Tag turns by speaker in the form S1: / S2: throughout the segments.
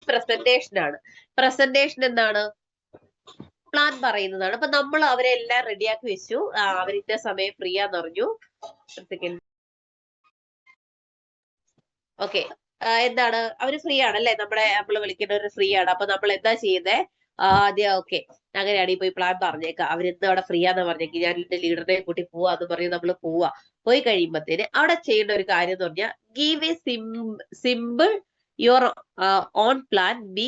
S1: Presentation ആണ്. Presentation എന്താണ്? Plan പറയുന്നതാണ്. അപ്പൊ നമ്മൾ അവരെ എല്ലാം റെഡിയാക്കി വെച്ചു. അവരിന്റെ സമയം ഫ്രീ ആന്ന് പറഞ്ഞു. സെക്കൻഡ്. ഓക്കെ. എന്താണ് അവര് ഫ്രീ ആണല്ലേ? നമ്മള് വിളിക്കുന്നവര് ഫ്രീ ആണ്. അപ്പൊ നമ്മൾ എന്താ ചെയ്യുന്നേ? ആദ്യം ഓക്കെ, അങ്ങനെയാണെങ്കിൽ പോയി പ്ലാൻ പറഞ്ഞേക്കാം. അവരെന്താ അവിടെ ഫ്രീ ആന്ന് പറഞ്ഞേക്ക്, ഞാൻ എന്റെ ലീഡറിനെ കൂട്ടി പോവാന്ന് പറഞ്ഞ് നമ്മള് പോവാ. പോയി കഴിയുമ്പത്തേന് അവിടെ ചെയ്യേണ്ട ഒരു കാര്യം എന്ന് പറഞ്ഞാൽ give A simple your own plan, B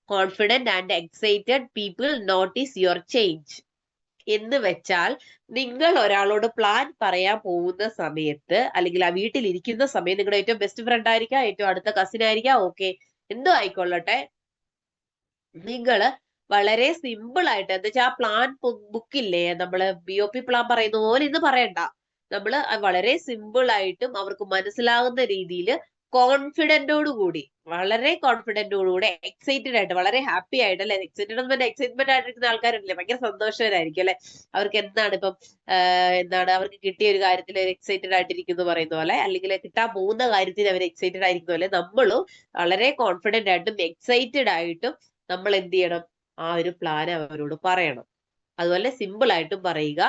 S1: confident and excited, people notice your change. എന്ന് വെച്ചാൽ നിങ്ങൾ ഒരാളോട് പ്ലാൻ പറയാൻ പോകുന്ന സമയത്ത്, അല്ലെങ്കിൽ ആ വീട്ടിൽ ഇരിക്കുന്ന സമയം നിങ്ങളുടെ ഏറ്റവും ബെസ്റ്റ് ഫ്രണ്ട് ആയിരിക്കാം, ഏറ്റവും അടുത്ത കസിൻ ആയിരിക്കാം, ഓക്കെ, എന്തോ ആയിക്കൊള്ളട്ടെ, നിങ്ങള് വളരെ സിമ്പിൾ ആയിട്ട് എന്താ വെച്ചാൽ ആ പ്ലാൻ ബുക്കില്ലേ, നമ്മള് BOP പ്ലാൻ പറയുന്ന പോലെ ഇന്ന് പറയണ്ട. നമ്മള് വളരെ സിമ്പിൾ ആയിട്ടും അവർക്ക് മനസ്സിലാകുന്ന രീതിയിൽ കോൺഫിഡന്റോട് കൂടി, വളരെ കോൺഫിഡന്റോടുകൂടെ, എക്സൈറ്റഡ് ആയിട്ട്, വളരെ ഹാപ്പി ആയിട്ട് അല്ലെ, എക്സൈറ്റ്മെന്റ് ആയിട്ടിരിക്കുന്ന ആൾക്കാരുണ്ടല്ലേ, ഭയങ്കര സന്തോഷവരായിരിക്കും അല്ലെ. അവർക്ക് എന്താണ് ഇപ്പം എന്താണ് അവർക്ക് കിട്ടിയ ഒരു കാര്യത്തിൽ എക്സൈറ്റഡ് ആയിട്ടിരിക്കുന്നു പറയുന്ന പോലെ, അല്ലെങ്കിൽ കിട്ടാൻ പോകുന്ന കാര്യത്തിൽ അവർ എക്സൈറ്റഡ് ആയിരിക്കുന്ന പോലെ, നമ്മളും വളരെ കോൺഫിഡന്റ് ആയിട്ടും എക്സൈറ്റഡ് ആയിട്ടും നമ്മൾ എന്ത് ചെയ്യണം? ആ ഒരു പ്ലാൻ അവരോട് പറയണം. അതുപോലെ സിമ്പിൾ ആയിട്ടും പറയുക.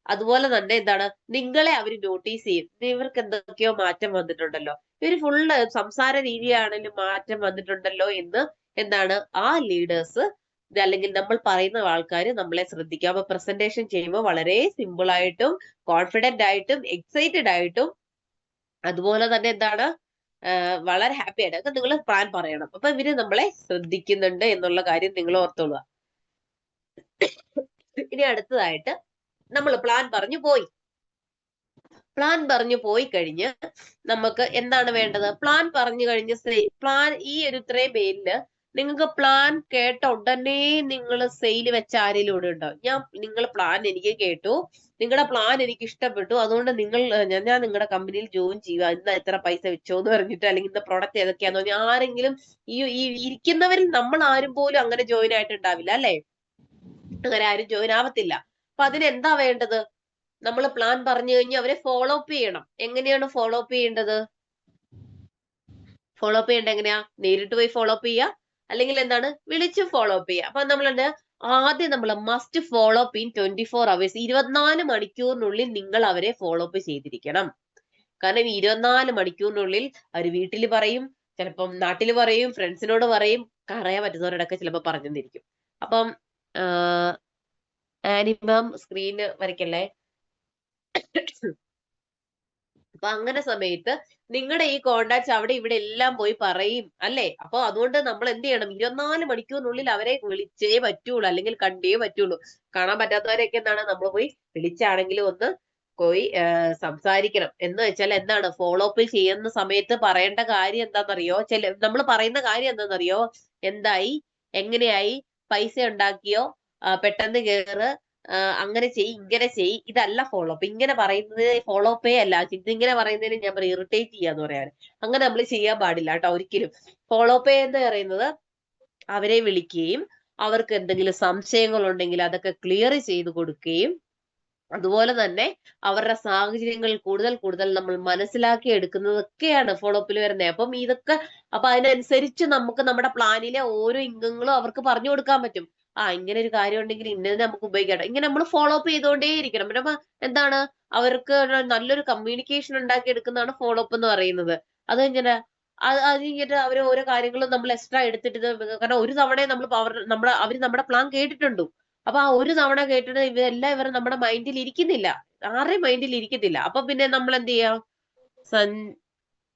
S1: അതുപോലെ തന്നെ എന്താണ്, നിങ്ങളെ അവർ നോട്ടീസ് ചെയ്യും. ഇവർക്ക് എന്തൊക്കെയോ മാറ്റം വന്നിട്ടുണ്ടല്ലോ, ഇവര് ഫുള്ള് സംസാര രീതിയാണെങ്കിലും മാറ്റം വന്നിട്ടുണ്ടല്ലോ എന്ന് എന്താണ് ആ ലീഡേഴ്സ് അല്ലെങ്കിൽ നമ്മൾ പറയുന്ന ആൾക്കാർ നമ്മളെ ശ്രദ്ധിക്കുക. അപ്പൊ പ്രസന്റേഷൻ ചെയ്യുമ്പോൾ വളരെ സിമ്പിൾ ആയിട്ടും കോൺഫിഡന്റ് ആയിട്ടും എക്സൈറ്റഡ് ആയിട്ടും അതുപോലെ തന്നെ എന്താണ് വളരെ ഹാപ്പി ആയിട്ട് നിങ്ങൾ പ്ലാൻ പറയണം. അപ്പൊ ഇവര് നമ്മളെ ശ്രദ്ധിക്കുന്നുണ്ട് എന്നുള്ള കാര്യം നിങ്ങൾ ഓർത്തോളുക. ഇനി അടുത്തതായിട്ട് നമ്മൾ പ്ലാൻ പറഞ്ഞു പോയി. പ്ലാൻ പറഞ്ഞു പോയി കഴിഞ്ഞ് നമുക്ക് എന്താണ് വേണ്ടത്? പ്ലാൻ പറഞ്ഞു കഴിഞ്ഞ് പ്ലാൻ ഈ ഒരു ഇത്രയും പേരില് നിങ്ങൾക്ക് പ്ലാൻ കേട്ട ഉടനെ നിങ്ങൾ സെയിൽ വെച്ച ആരെങ്കിലും ഇവിടെ ഉണ്ടോ? നിങ്ങൾ പ്ലാൻ എനിക്ക് കേട്ടു, നിങ്ങളുടെ പ്ലാൻ എനിക്ക് ഇഷ്ടപ്പെട്ടു, അതുകൊണ്ട് ഞാൻ നിങ്ങളുടെ കമ്പനിയിൽ ജോയിൻ ചെയ്യുക, ഇന്ന് എത്ര പൈസ വെച്ചോ എന്ന് പറഞ്ഞിട്ട്, അല്ലെങ്കിൽ ഇന്ന പ്രോഡക്റ്റ് ഏതൊക്കെയാന്ന് പറഞ്ഞാൽ ആരെങ്കിലും ഈ ഇരിക്കുന്നവരിൽ നമ്മൾ ആരും പോലും അങ്ങനെ ജോയിൻ ആയിട്ടുണ്ടാവില്ല അല്ലെ? അങ്ങനെ ആരും ജോയിൻ ആവത്തില്ല. അപ്പൊ അതിനെന്താ വേണ്ടത്? നമ്മൾ പ്ലാൻ പറഞ്ഞു കഴിഞ്ഞാൽ അവരെ ഫോളോ അപ്പ് ചെയ്യണം. എങ്ങനെയാണ് ഫോളോ അപ്പ് ചെയ്യേണ്ടത്? ഫോളോ അപ്പ് ചെയ്യേണ്ടത് എങ്ങനെയാ? നേരിട്ട് പോയി ഫോളോ അപ്പ് ചെയ്യുക, അല്ലെങ്കിൽ എന്താണ് വിളിച്ച് ഫോളോ അപ്പ് ചെയ്യുക. അപ്പൊ നമ്മൾ ആദ്യം നമ്മൾ must follow up in 24 hours, 24 മണിക്കൂറിനുള്ളിൽ നിങ്ങൾ അവരെ ഫോളോ അപ്പ് ചെയ്തിരിക്കണം. കാരണം 24 മണിക്കൂറിനുള്ളിൽ അവർ വീട്ടിൽ പറയും, ചിലപ്പം നാട്ടിൽ പറയും, ഫ്രണ്ട്സിനോട് പറയും, അറിയാൻ പറ്റുന്നവരോടൊക്കെ ചിലപ്പോൾ പറഞ്ഞു തന്നിരിക്കും. അപ്പം ആനിമം സ്ക്രീന് വരയ്ക്കല്ലേ. അപ്പൊ അങ്ങനെ സമയത്ത് നിങ്ങളുടെ ഈ കോണ്ടാക്ട്സ് അവിടെ ഇവിടെ എല്ലാം പോയി പറയും അല്ലേ? അപ്പൊ അതുകൊണ്ട് നമ്മൾ എന്ത് ചെയ്യണം? 24 മണിക്കൂറിനുള്ളിൽ അവരെ വിളിച്ചേ പറ്റുള്ളൂ, അല്ലെങ്കിൽ കണ്ടേ പറ്റുള്ളൂ. കാണാൻ പറ്റാത്തവരെയൊക്കെ എന്താണ് നമ്മൾ പോയി വിളിച്ചാണെങ്കിലും ഒന്ന് പോയി സംസാരിക്കണം. എന്ന് വെച്ചാൽ എന്താണ്, ഫോളോ അപ്പ് ചെയ്യുന്ന സമയത്ത് പറയേണ്ട കാര്യം എന്താണെന്നറിയോ? നമ്മൾ പറയുന്ന കാര്യം എന്താണെന്നറിയോ? എന്തായി, എങ്ങനെയായി, പൈസ ഉണ്ടാക്കിയോ, പെട്ടെന്ന് കേറ്, അങ്ങനെ ചെയ്യ്, ഇങ്ങനെ ചെയ്യ്, ഇതല്ല ഫോളോ അപ്പ്. ഇങ്ങനെ പറയുന്നത് ഫോളോ അപ്പേ അല്ല. ഇതിങ്ങനെ പറയുന്നതിന് ഞാൻ പറയും ഇറിറ്റേറ്റ് ചെയ്യാന്ന് പറയാൻ. അങ്ങനെ നമ്മൾ ചെയ്യാൻ പാടില്ല കേട്ടോ ഒരിക്കലും. ഫോളോ അപ്പ് എന്ന് പറയുന്നത് അവരെ വിളിക്കുകയും അവർക്ക് എന്തെങ്കിലും സംശയങ്ങൾ ഉണ്ടെങ്കിൽ അതൊക്കെ ക്ലിയർ ചെയ്ത് കൊടുക്കുകയും, അതുപോലെ തന്നെ അവരുടെ സാഹചര്യങ്ങൾ കൂടുതൽ നമ്മൾ മനസ്സിലാക്കി എടുക്കുന്നതൊക്കെയാണ് ഫോളോ അപ്പിൽ വരുന്നത്. അപ്പൊ അതിനനുസരിച്ച് നമുക്ക് നമ്മുടെ പ്ലാനിലെ ഓരോ ഇംഗങ്ങളും അവർക്ക് പറഞ്ഞു കൊടുക്കാൻ പറ്റും. ഇങ്ങനെ ഒരു കാര്യം ഉണ്ടെങ്കിൽ ഇന്നത് നമുക്ക് ഉപയോഗിക്കാം. ഇങ്ങനെ നമ്മൾ ഫോളോ അപ്പ് ചെയ്തുകൊണ്ടേ ഇരിക്കണം. പിന്നെ എന്താണ്, അവർക്ക് നല്ലൊരു കമ്മ്യൂണിക്കേഷൻ ഉണ്ടാക്കി എടുക്കുന്നതാണ് ഫോളോ അപ്പ് എന്ന് പറയുന്നത്. അത് ഇങ്ങനെ അത് കഴിഞ്ഞിട്ട് അവർ ഓരോ കാര്യങ്ങളും നമ്മൾ എക്സ്ട്രാ എടുത്തിട്ട് കാരണം ഒരു തവണ അവര് നമ്മുടെ പ്ലാൻ കേട്ടിട്ടുണ്ടോ? അപ്പൊ ആ ഒരു തവണ കേട്ടിട്ട് ഇവർ നമ്മുടെ മൈൻഡിൽ ഇരിക്കുന്നില്ല, ആരുടെയും മൈൻഡിൽ ഇരിക്കത്തില്ല. അപ്പൊ പിന്നെ നമ്മൾ എന്ത് ചെയ്യാം?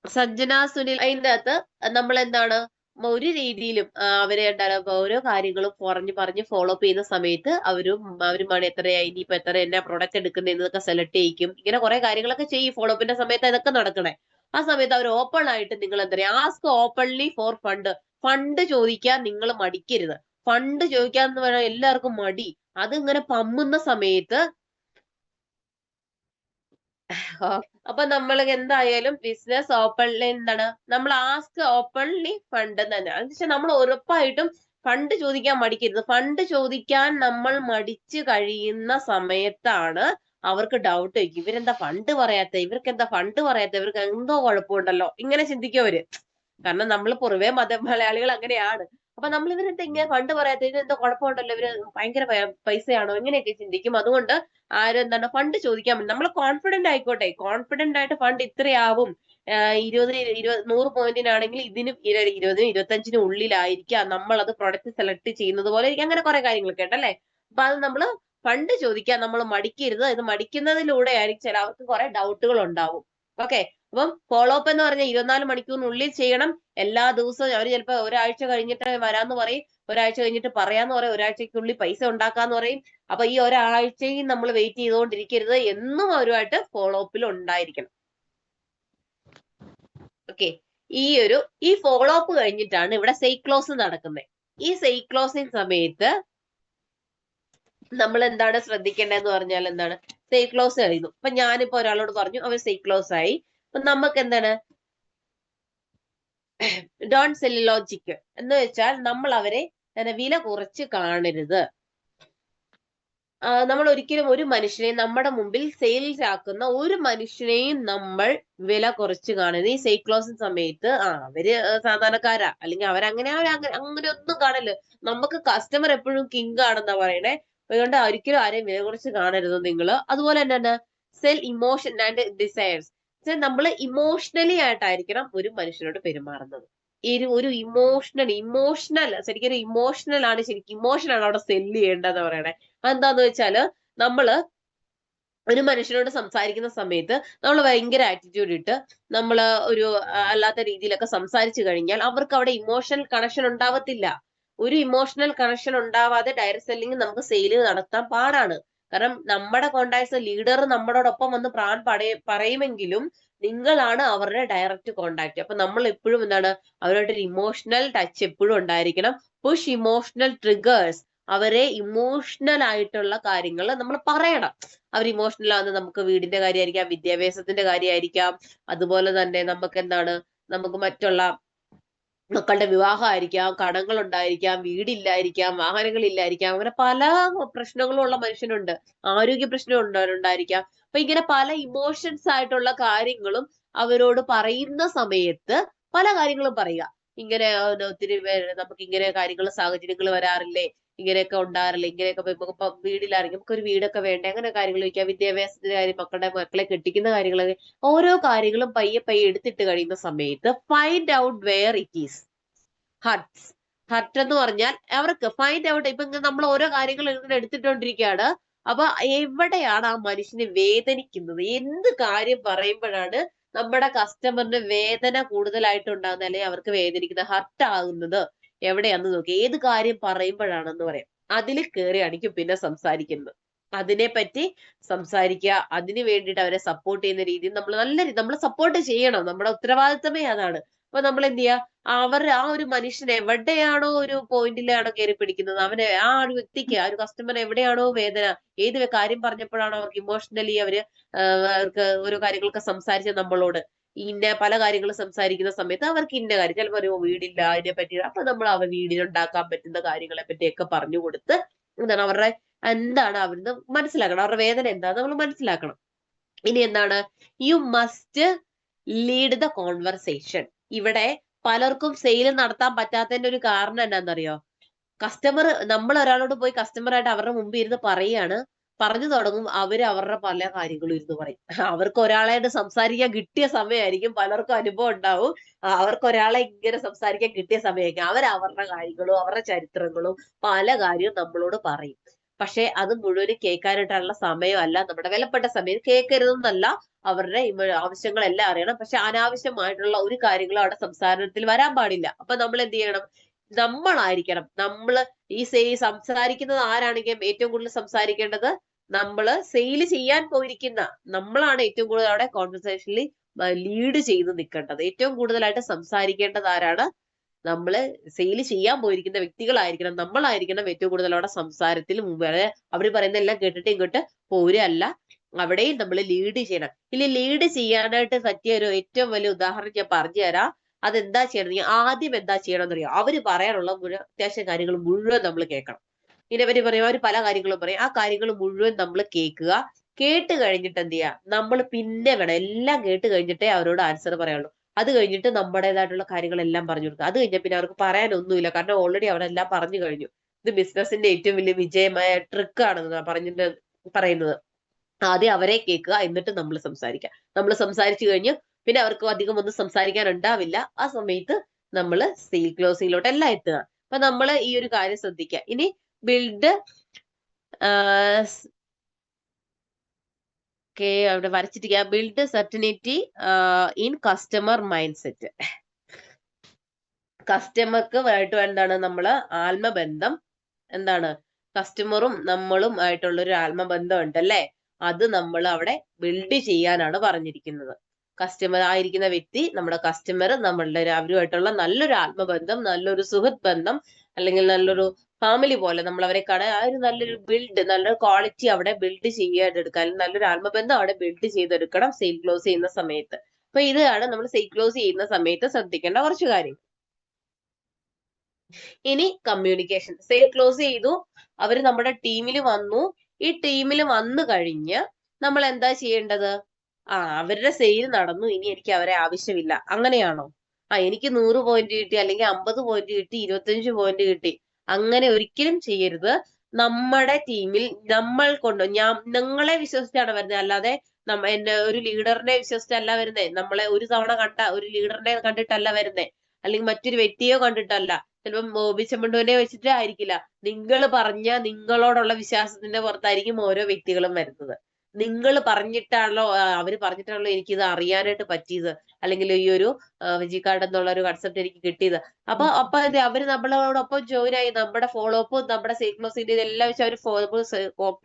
S1: സഞ്ജന സുനിൽ അതിന്റെ അകത്ത് നമ്മൾ എന്താണ് ഒരു രീതിയിലും അവരെ എന്താണ് ഓരോ കാര്യങ്ങളും പറഞ്ഞ് ഫോളോ അപ്പ് ചെയ്യുന്ന സമയത്ത് അവരുമാണ് എത്രയായി, ഇനിയിപ്പോ എത്ര എന്നാ പ്രൊഡക്റ്റ് എടുക്കുന്നതൊക്കെ സെലക്ട് ചെയ്യിക്കും. ഇങ്ങനെ കുറെ കാര്യങ്ങളൊക്കെ ചെയ്യും ഫോളോ അപ്പിന്റെ സമയത്ത്. ഇതൊക്കെ നടക്കണേ ആ സമയത്ത് അവർ ഓപ്പൺ ആയിട്ട് നിങ്ങൾ എന്താ പറയാ, ask openly for fund. Fund ചോദിക്കാൻ നിങ്ങൾ മടിക്കരുത്. ഫണ്ട് ചോദിക്കാന്ന് പറഞ്ഞാൽ എല്ലാവർക്കും മടി. അത് ഇങ്ങനെ പമ്മുന്ന സമയത്ത് അപ്പൊ നമ്മൾ എന്തായാലും ബിസിനസ് ഓപ്പൺലി എന്താണ്, നമ്മൾ ആസ്ക് ഓപ്പൺലി ഫണ്ട് തന്നെ. പക്ഷെ നമ്മൾ ഉറപ്പായിട്ടും ഫണ്ട് ചോദിക്കാൻ മടിക്കരുത്. ഫണ്ട് ചോദിക്കാൻ നമ്മൾ മടിച്ചു കഴിയുന്ന സമയത്താണ് അവർക്ക് ഡൗട്ട് വയ്ക്കും. ഇവർക്ക് എന്താ ഫണ്ട് പറയാത്ത, ഇവർക്ക് എന്തോ കുഴപ്പമുണ്ടല്ലോ, ഇങ്ങനെ ചിന്തിക്കും അവര്. കാരണം നമ്മൾ പൊതുവെ മലയാളികൾ അങ്ങനെയാണ്. അപ്പൊ നമ്മൾ ഇവരെന്താ ഇങ്ങനെ ഫണ്ട് പറയാത്ത, ഇതിനെന്തോ കുഴപ്പമുണ്ടല്ലോ, ഇവര് ഭയങ്കര പൈസയാണോ, ഇങ്ങനെയൊക്കെ ചിന്തിക്കും. അതുകൊണ്ട് ആരും എന്താണ് ഫണ്ട് ചോദിക്കാൻ പറ്റും. നമ്മൾ കോൺഫിഡന്റ് ആയിക്കോട്ടെ, കോൺഫിഡന്റ് ആയിട്ട് ഫണ്ട് ഇത്രയാവും, 100 പോയിന്റിനാണെങ്കിൽ ഇതിനും 20 25 ഉള്ളിലായിരിക്കാം നമ്മൾ അത് പ്രൊഡക്റ്റ് സെലക്ട് ചെയ്യുന്നത് പോലെ ഇരിക്കും. അങ്ങനെ കുറെ കാര്യങ്ങളൊക്കെ ഉണ്ടല്ലേ. അപ്പൊ അത് നമ്മള് ഫണ്ട് ചോദിക്കാൻ നമ്മൾ മടിക്കരുത്. ഇത് മടിക്കുന്നതിലൂടെ ആയിരിക്കും ചിലവർക്ക് കുറെ ഡൗട്ടുകൾ ഉണ്ടാവും. ഓക്കെ. അപ്പം ഫോളോ അപ്പ് എന്ന് പറഞ്ഞാൽ 24 മണിക്കൂറിനുള്ളിൽ ചെയ്യണം. എല്ലാ ദിവസവും അവർ ചിലപ്പോ ഒരാഴ്ച കഴിഞ്ഞിട്ട് വരാന്ന് പറയും, ഒരാഴ്ച കഴിഞ്ഞിട്ട് പറയാന്ന് പറയും, ഒരാഴ്ചക്കുള്ളിൽ പൈസ ഉണ്ടാക്കാന്ന് പറയും. അപ്പൊ ഈ ഒരാഴ്ചയും നമ്മൾ വെയിറ്റ് ചെയ്തുകൊണ്ടിരിക്കരുത്. എന്നും അവരുമായിട്ട് ഫോളോ അപ്പിൽ ഉണ്ടായിരിക്കണം. ഓക്കെ. ഈ ഫോളോ അപ്പ് കഴിഞ്ഞിട്ടാണ് ഇവിടെ സെയ്ക്ലോസ് നടക്കുന്നത്. ഈ സെയ്ക്ലോസിങ് സമയത്ത് നമ്മൾ എന്താണ് ശ്രദ്ധിക്കേണ്ടതെന്ന് പറഞ്ഞാൽ എന്താണ്, സെയ്ക്ലോസ് കഴിയുന്നു. അപ്പൊ ഞാനിപ്പോ ഒരാളോട് പറഞ്ഞു, അവർ സെയ്ക്ലോസ് ആയി. അപ്പൊ നമുക്ക് എന്താണ് ഡോൺ സെൽ ലോജിക് എന്ന് വെച്ചാൽ നമ്മൾ അവരെ വില കുറച്ച് കാണരുത്. നമ്മൾ ഒരിക്കലും ഒരു മനുഷ്യനെയും നമ്മുടെ മുമ്പിൽ സെയിൽസ് ആക്കുന്ന ഒരു മനുഷ്യനെയും നമ്മൾ വില കുറച്ച് കാണരുത്. ഈ സെയ്ക്ലോസിങ് സമയത്ത് അവര് സാധാരണക്കാരാ, അല്ലെങ്കിൽ അവരങ്ങനെ അങ്ങനെ ഒന്നും കാണില്ല. നമുക്ക് കസ്റ്റമർ എപ്പോഴും കിങ് ആണെന്നാ പറയണേ. അതുകൊണ്ട് ഒരിക്കലും ആരെയും വില കുറച്ച് കാണരുത് നിങ്ങൾ. അതുപോലെ തന്നെ സെൽ ഇമോഷൻ ആൻഡ് ഡിസയേഴ്സ്, നമ്മൾ ഇമോഷണലി ആയിട്ടായിരിക്കണം ഒരു മനുഷ്യനോട് പെരുമാറുന്നത്. ഒരു ഇമോഷണൽ ശരിക്കും ഒരു ഇമോഷണൽ ആണ്, ശരിക്കും ഇമോഷനാണ് അവിടെ സെല്ല് ചെയ്യേണ്ടതെന്ന് പറയണേ. അതെന്താന്ന് വെച്ചാല് നമ്മള് ഒരു മനുഷ്യനോട് സംസാരിക്കുന്ന സമയത്ത് നമ്മൾ ഭയങ്കര ആറ്റിറ്റ്യൂഡ് ഇട്ട് നമ്മൾ ഒരു അല്ലാത്ത രീതിയിലൊക്കെ സംസാരിച്ചു കഴിഞ്ഞാൽ അവർക്ക് അവിടെ ഇമോഷണൽ കണക്ഷൻ ഉണ്ടാവത്തില്ല. ഒരു ഇമോഷണൽ കണക്ഷൻ ഉണ്ടാവാതെ ഡയറക്റ്റ് സെല്ലിംഗ് നമുക്ക് സെയിൽ നടത്താൻ പാടാണ്. കാരണം നമ്മുടെ കോണ്ടാക്ട്സ് ലീഡർ നമ്മളോടൊപ്പം വന്ന് പറയുമെങ്കിലും നിങ്ങളാണ് അവരുടെ ഡയറക്റ്റ് കോണ്ടാക്ട്. അപ്പൊ നമ്മൾ എപ്പോഴും എന്താണ് അവരുടെ ഒരു ഇമോഷണൽ ടച്ച് എപ്പോഴും ഉണ്ടായിരിക്കണം. പുഷ് ഇമോഷണൽ ട്രിഗേഴ്സ്, അവരെ ഇമോഷണൽ ആയിട്ടുള്ള കാര്യങ്ങൾ നമ്മൾ പറയണം. അവർ ഇമോഷണൽ ആകുന്നത് നമുക്ക് വീടിന്റെ കാര്യമായിരിക്കാം, വിദ്യാഭ്യാസത്തിന്റെ കാര്യമായിരിക്കാം, അതുപോലെ തന്നെ നമുക്ക് മറ്റുള്ള മക്കളുടെ വിവാഹമായിരിക്കാം, കടങ്ങൾ ഉണ്ടായിരിക്കാം, വീടില്ലായിരിക്കാം, വാഹനങ്ങളില്ലായിരിക്കാം, അങ്ങനെ പല പ്രശ്നങ്ങളും ഉള്ള മനുഷ്യനുണ്ട്. ആരോഗ്യ പ്രശ്നം ഉണ്ടായിരിക്കാം. അപ്പൊ ഇങ്ങനെ പല ഇമോഷൻസ് ആയിട്ടുള്ള കാര്യങ്ങളും അവരോട് പറയുന്ന സമയത്ത് പല കാര്യങ്ങളും പറയുക. ഇങ്ങനെ ഒത്തിരി നമുക്ക് ഇങ്ങനെ കാര്യങ്ങൾ സാഹചര്യങ്ങൾ വരാറില്ലേ, ഇങ്ങനെയൊക്കെ ഉണ്ടാറില്ലേ, ഇങ്ങനെയൊക്കെ നമുക്ക് വീടിലായിരിക്കും, നമുക്ക് ഒരു വീടൊക്കെ വേണ്ടേ, അങ്ങനെ കാര്യങ്ങൾ ചോദിക്കാം. വിദ്യാഭ്യാസത്തിന്റെ കാര്യം, മക്കളെ കെട്ടിക്കുന്ന കാര്യങ്ങളൊക്കെ, ഓരോ കാര്യങ്ങളും പയ്യെ പയ്യെ എടുത്തിട്ട് കഴിയുന്ന സമയത്ത് find out where it is hurts. Hurt എന്ന് പറഞ്ഞാൽ അവർക്ക് ഫൈൻഡ് ഔട്ട്. ഇപ്പൊ നമ്മൾ ഓരോ കാര്യങ്ങൾ ഇങ്ങനെ എടുത്തിട്ടോണ്ടിരിക്കുകയാണ്. അപ്പൊ എവിടെയാണ് ആ മനുഷ്യന് വേദനിക്കുന്നത്, എന്ത് കാര്യം പറയുമ്പോഴാണ് നമ്മുടെ കസ്റ്റമറിന് വേദന കൂടുതലായിട്ടുണ്ടാകുന്നത്, അല്ലെങ്കിൽ അവർക്ക് വേദനിക്കുന്നത്, ഹർട്ട് ആകുന്നത് എവിടെയാന്ന് നോക്കി, ഏത് കാര്യം പറയുമ്പോഴാണെന്ന് പറയാം. അതിൽ കയറിയാണെങ്കിൽ പിന്നെ സംസാരിക്കുന്നത്, അതിനെപ്പറ്റി സംസാരിക്കുക, അതിന് വേണ്ടിയിട്ട് അവരെ സപ്പോർട്ട് ചെയ്യുന്ന രീതിയിൽ നമ്മൾ സപ്പോർട്ട് ചെയ്യണം. നമ്മുടെ ഉത്തരവാദിത്തമേ അതാണ്. അപ്പൊ നമ്മൾ എന്ത് ചെയ്യുക, ആ ഒരു മനുഷ്യൻ എവിടെയാണോ ഒരു പോയിന്റിലാണോ കയറി പിടിക്കുന്നത്, ആ ഒരു വ്യക്തിക്ക്, ആ ഒരു കസ്റ്റമർ എവിടെയാണോ വേദന, ഏത് കാര്യം പറഞ്ഞപ്പോഴാണോ അവർക്ക് ഇമോഷണലി അവർക്ക് ഓരോ കാര്യങ്ങളൊക്കെ സംസാരിച്ച നമ്മളോട് ഇന്ന പല കാര്യങ്ങളും സംസാരിക്കുന്ന സമയത്ത് അവർക്ക് ഇന്ന കാര്യം ചിലപ്പോൾ ഒരു വീടില്ല അതിനെ പറ്റി, അപ്പൊ നമ്മൾ വീടിനുണ്ടാക്കാൻ പറ്റുന്ന കാര്യങ്ങളെ പറ്റിയൊക്കെ പറഞ്ഞു കൊടുത്ത് എന്താണ് അവരുടെ മനസ്സിലാക്കണം, അവരുടെ വേദന എന്താന്ന് നമ്മൾ മനസ്സിലാക്കണം. ഇനി എന്താണ്, you must lead the conversation. ഇവിടെ പലർക്കും സെയിൽ നടത്താൻ പറ്റാത്തതിന്റെ ഒരു കാരണം എന്താണെന്നറിയോ, നമ്മൾ ഒരാളോട് പോയി കസ്റ്റമറായിട്ട് അവരുടെ മുമ്പിൽ ഇരുന്ന് പറഞ്ഞു തുടങ്ങും, അവരുടെ പല കാര്യങ്ങളും ഇരുന്ന് പറയും. അവർക്ക് ഒരാളായിട്ട് സംസാരിക്കാൻ കിട്ടിയ സമയമായിരിക്കും, പലർക്കും അനുഭവം ഉണ്ടാവും, അവർക്ക് ഒരാളെ ഇങ്ങനെ സംസാരിക്കാൻ കിട്ടിയ സമയമായിരിക്കും, അവരുടെ കാര്യങ്ങളും അവരുടെ ചരിത്രങ്ങളും പല കാര്യവും നമ്മളോട് പറയും. പക്ഷെ അത് മുഴുവനും കേൾക്കാനായിട്ടുള്ള സമയമല്ല നമ്മുടെ വിലപ്പെട്ട സമയം. കേൾക്കരുതെന്നല്ല, അവരുടെ ആവശ്യങ്ങളെല്ലാം അറിയണം. പക്ഷെ അനാവശ്യമായിട്ടുള്ള ഒരു കാര്യങ്ങളും അവിടെ സംസാരത്തിൽ വരാൻ പാടില്ല. അപ്പൊ നമ്മൾ എന്ത് ചെയ്യണം, നമ്മളായിരിക്കണം ഈ സംസാരിക്കുന്നത് ആരാണെങ്കിലും ഏറ്റവും കൂടുതൽ സംസാരിക്കേണ്ടത് സെയിൽ ചെയ്യാൻ പോയിരിക്കുന്ന നമ്മളാണ് ഏറ്റവും കൂടുതൽ അവിടെ കോൺവെർസേഷനിൽ ലീഡ് ചെയ്ത് നിൽക്കേണ്ടത്. ഏറ്റവും കൂടുതലായിട്ട് സംസാരിക്കേണ്ടത് ആരാണ്, സെയിൽ ചെയ്യാൻ പോയിരിക്കുന്ന വ്യക്തികളായിരിക്കണം, നമ്മളായിരിക്കണം ഏറ്റവും കൂടുതൽ അവിടെ സംസാരത്തിൽ മുമ്പ്. അവർ പറയുന്ന എല്ലാം കേട്ടിട്ട് ഇങ്ങോട്ട് പോരല്ല, അവിടെയും നമ്മൾ ലീഡ് ചെയ്യണം. ഇല്ല, ലീഡ് ചെയ്യാനായിട്ട് പറ്റിയ ഒരു ഏറ്റവും വലിയ ഉദാഹരണം ഞാൻ പറഞ്ഞു തരാം. അതെന്താ ചെയ്യണം, ആദ്യം എന്താ ചെയ്യണമെന്ന് അറിയാം. അവര് പറയാനുള്ള അത്യാവശ്യം കാര്യങ്ങൾ മുഴുവൻ നമ്മൾ കേൾക്കണം. ഇനി അവർ പല കാര്യങ്ങളും പറയും, ആ കാര്യങ്ങൾ മുഴുവൻ നമ്മൾ കേൾക്കുക. കേട്ട് കഴിഞ്ഞിട്ട് എന്ത് ചെയ്യുക, നമ്മൾ പിന്നെ വേണം, എല്ലാം കേട്ട് കഴിഞ്ഞിട്ടേ അവരോട് ആൻസർ പറയുള്ളൂ. അത് കഴിഞ്ഞിട്ട് നമ്മുടേതായിട്ടുള്ള കാര്യങ്ങളെല്ലാം പറഞ്ഞു കൊടുക്കുക. അത് കഴിഞ്ഞാൽ പിന്നെ അവർക്ക് പറയാനൊന്നുമില്ല. കാരണം ഓൾറെഡി അവരെല്ലാം പറഞ്ഞു കഴിഞ്ഞു. ഇത് ബിസിനസിന്റെ ഏറ്റവും വലിയ വിജയമായ ട്രിക്കാണെന്ന് പറഞ്ഞിട്ട് പറയുന്നത്. ആദ്യം അവരെ കേൾക്കുക, എന്നിട്ട് നമ്മൾ സംസാരിക്കുക. നമ്മൾ സംസാരിച്ചു കഴിഞ്ഞ് പിന്നെ അവർക്ക് അധികം ഒന്നും സംസാരിക്കാൻ ഉണ്ടാവില്ല. ആ സമയത്ത് നമ്മൾ സെയിൽ ക്ലോസിംഗിലോട്ട് എല്ലാം എത്തുക. അപ്പൊ നമ്മൾ ഈ ഒരു കാര്യം ശ്രദ്ധിക്കുക. ഇനി ബിൽഡ് അവിടെ വരച്ചിരിക്കുക. Build certainty in customer mind set. കസ്റ്റമർക്ക് ആയിട്ട് എന്താണ് നമ്മള് ആത്മബന്ധം, എന്താണ് കസ്റ്റമറും നമ്മളും ആയിട്ടുള്ള ഒരു ആത്മബന്ധം ഉണ്ടല്ലേ, അത് നമ്മൾ അവിടെ ബിൽഡ് ചെയ്യാനാണ് പറഞ്ഞിരിക്കുന്നത്. കസ്റ്റമർ ആയിരിക്കുന്ന വ്യക്തി, നമ്മുടെ കസ്റ്റമർ, നമ്മളുടെ അവരുമായിട്ടുള്ള നല്ലൊരു ആത്മബന്ധം, നല്ലൊരു സുഹൃത്ത് ബന്ധം, അല്ലെങ്കിൽ നല്ലൊരു ഫാമിലി പോലെ നമ്മൾ അവരെ ആ ഒരു നല്ലൊരു ബിൽഡ്, നല്ലൊരു ക്വാളിറ്റി അവിടെ ബിൽഡ് ചെയ്തെടുക്കാൻ, നല്ലൊരു ആത്മബന്ധം അവിടെ ബിൽഡ് ചെയ്തെടുക്കണം സെയിൽ ക്ലോസ് ചെയ്യുന്ന സമയത്ത്. അപ്പൊ ഇതാണ് നമ്മൾ സെയിൽ ക്ലോസ് ചെയ്യുന്ന സമയത്ത് ശ്രദ്ധിക്കേണ്ട കുറച്ച് കാര്യങ്ങൾ. ഇനി കമ്മ്യൂണിക്കേഷൻ. സെയിൽ ക്ലോസ് ചെയ്തു, അവര് നമ്മുടെ ടീമിൽ വന്നു. ഈ ടീമിൽ വന്നു കഴിഞ്ഞ് നമ്മൾ എന്താ ചെയ്യേണ്ടത്? അവരുടെ സെയിൽ നടന്നു, ഇനി എനിക്ക് അവരെ ആവശ്യമില്ല, അങ്ങനെയാണോ? എനിക്ക് 100 പോയിന്റ് കിട്ടി, അല്ലെങ്കിൽ 50 പോയിന്റ് കിട്ടി, 25 പോയിന്റ് കിട്ടി, അങ്ങനെ ഒരിക്കലും ചെയ്യരുത്. നമ്മുടെ ടീമിൽ നമ്മൾ നിങ്ങളെ വിശ്വസിച്ചാണ് വരുന്നത്, അല്ലാതെ എന്റെ ഒരു ലീഡറിനെ വിശ്വസിച്ചല്ല വരുന്നേ. നമ്മളെ ഒരു തവണ കണ്ട ഒരു ലീഡറിനെ കണ്ടിട്ടല്ല വരുന്നേ, അല്ലെങ്കിൽ മറ്റൊരു വ്യക്തിയോ കണ്ടിട്ടല്ല. ചിലപ്പം ബോബിച്ചമ്മണ്ടുവിനെ വെച്ചിട്ട് ആയിരിക്കില്ല. നിങ്ങൾ പറഞ്ഞ നിങ്ങളോടുള്ള വിശ്വാസത്തിന്റെ പുറത്തായിരിക്കും ഓരോ വ്യക്തികളും വരുന്നത്. നിങ്ങൾ പറഞ്ഞിട്ടാണല്ലോ, അവര് പറഞ്ഞിട്ടാണല്ലോ എനിക്കിത് അറിയാനായിട്ട് പറ്റിയത്, അല്ലെങ്കിൽ ഈ ഒരു വിജിക്കാർഡ് എന്നുള്ള ഒരു കൺസെപ്റ്റ് എനിക്ക് കിട്ടിയത്. അപ്പൊ അവര് നമ്മളോടൊപ്പം ജോയിൻ ആയി, നമ്മുടെ ഫോളോ അപ്പും നമ്മുടെ സെയിൽ ക്ലോസിംഗ് ഇതെല്ലാം വെച്ച് അവര്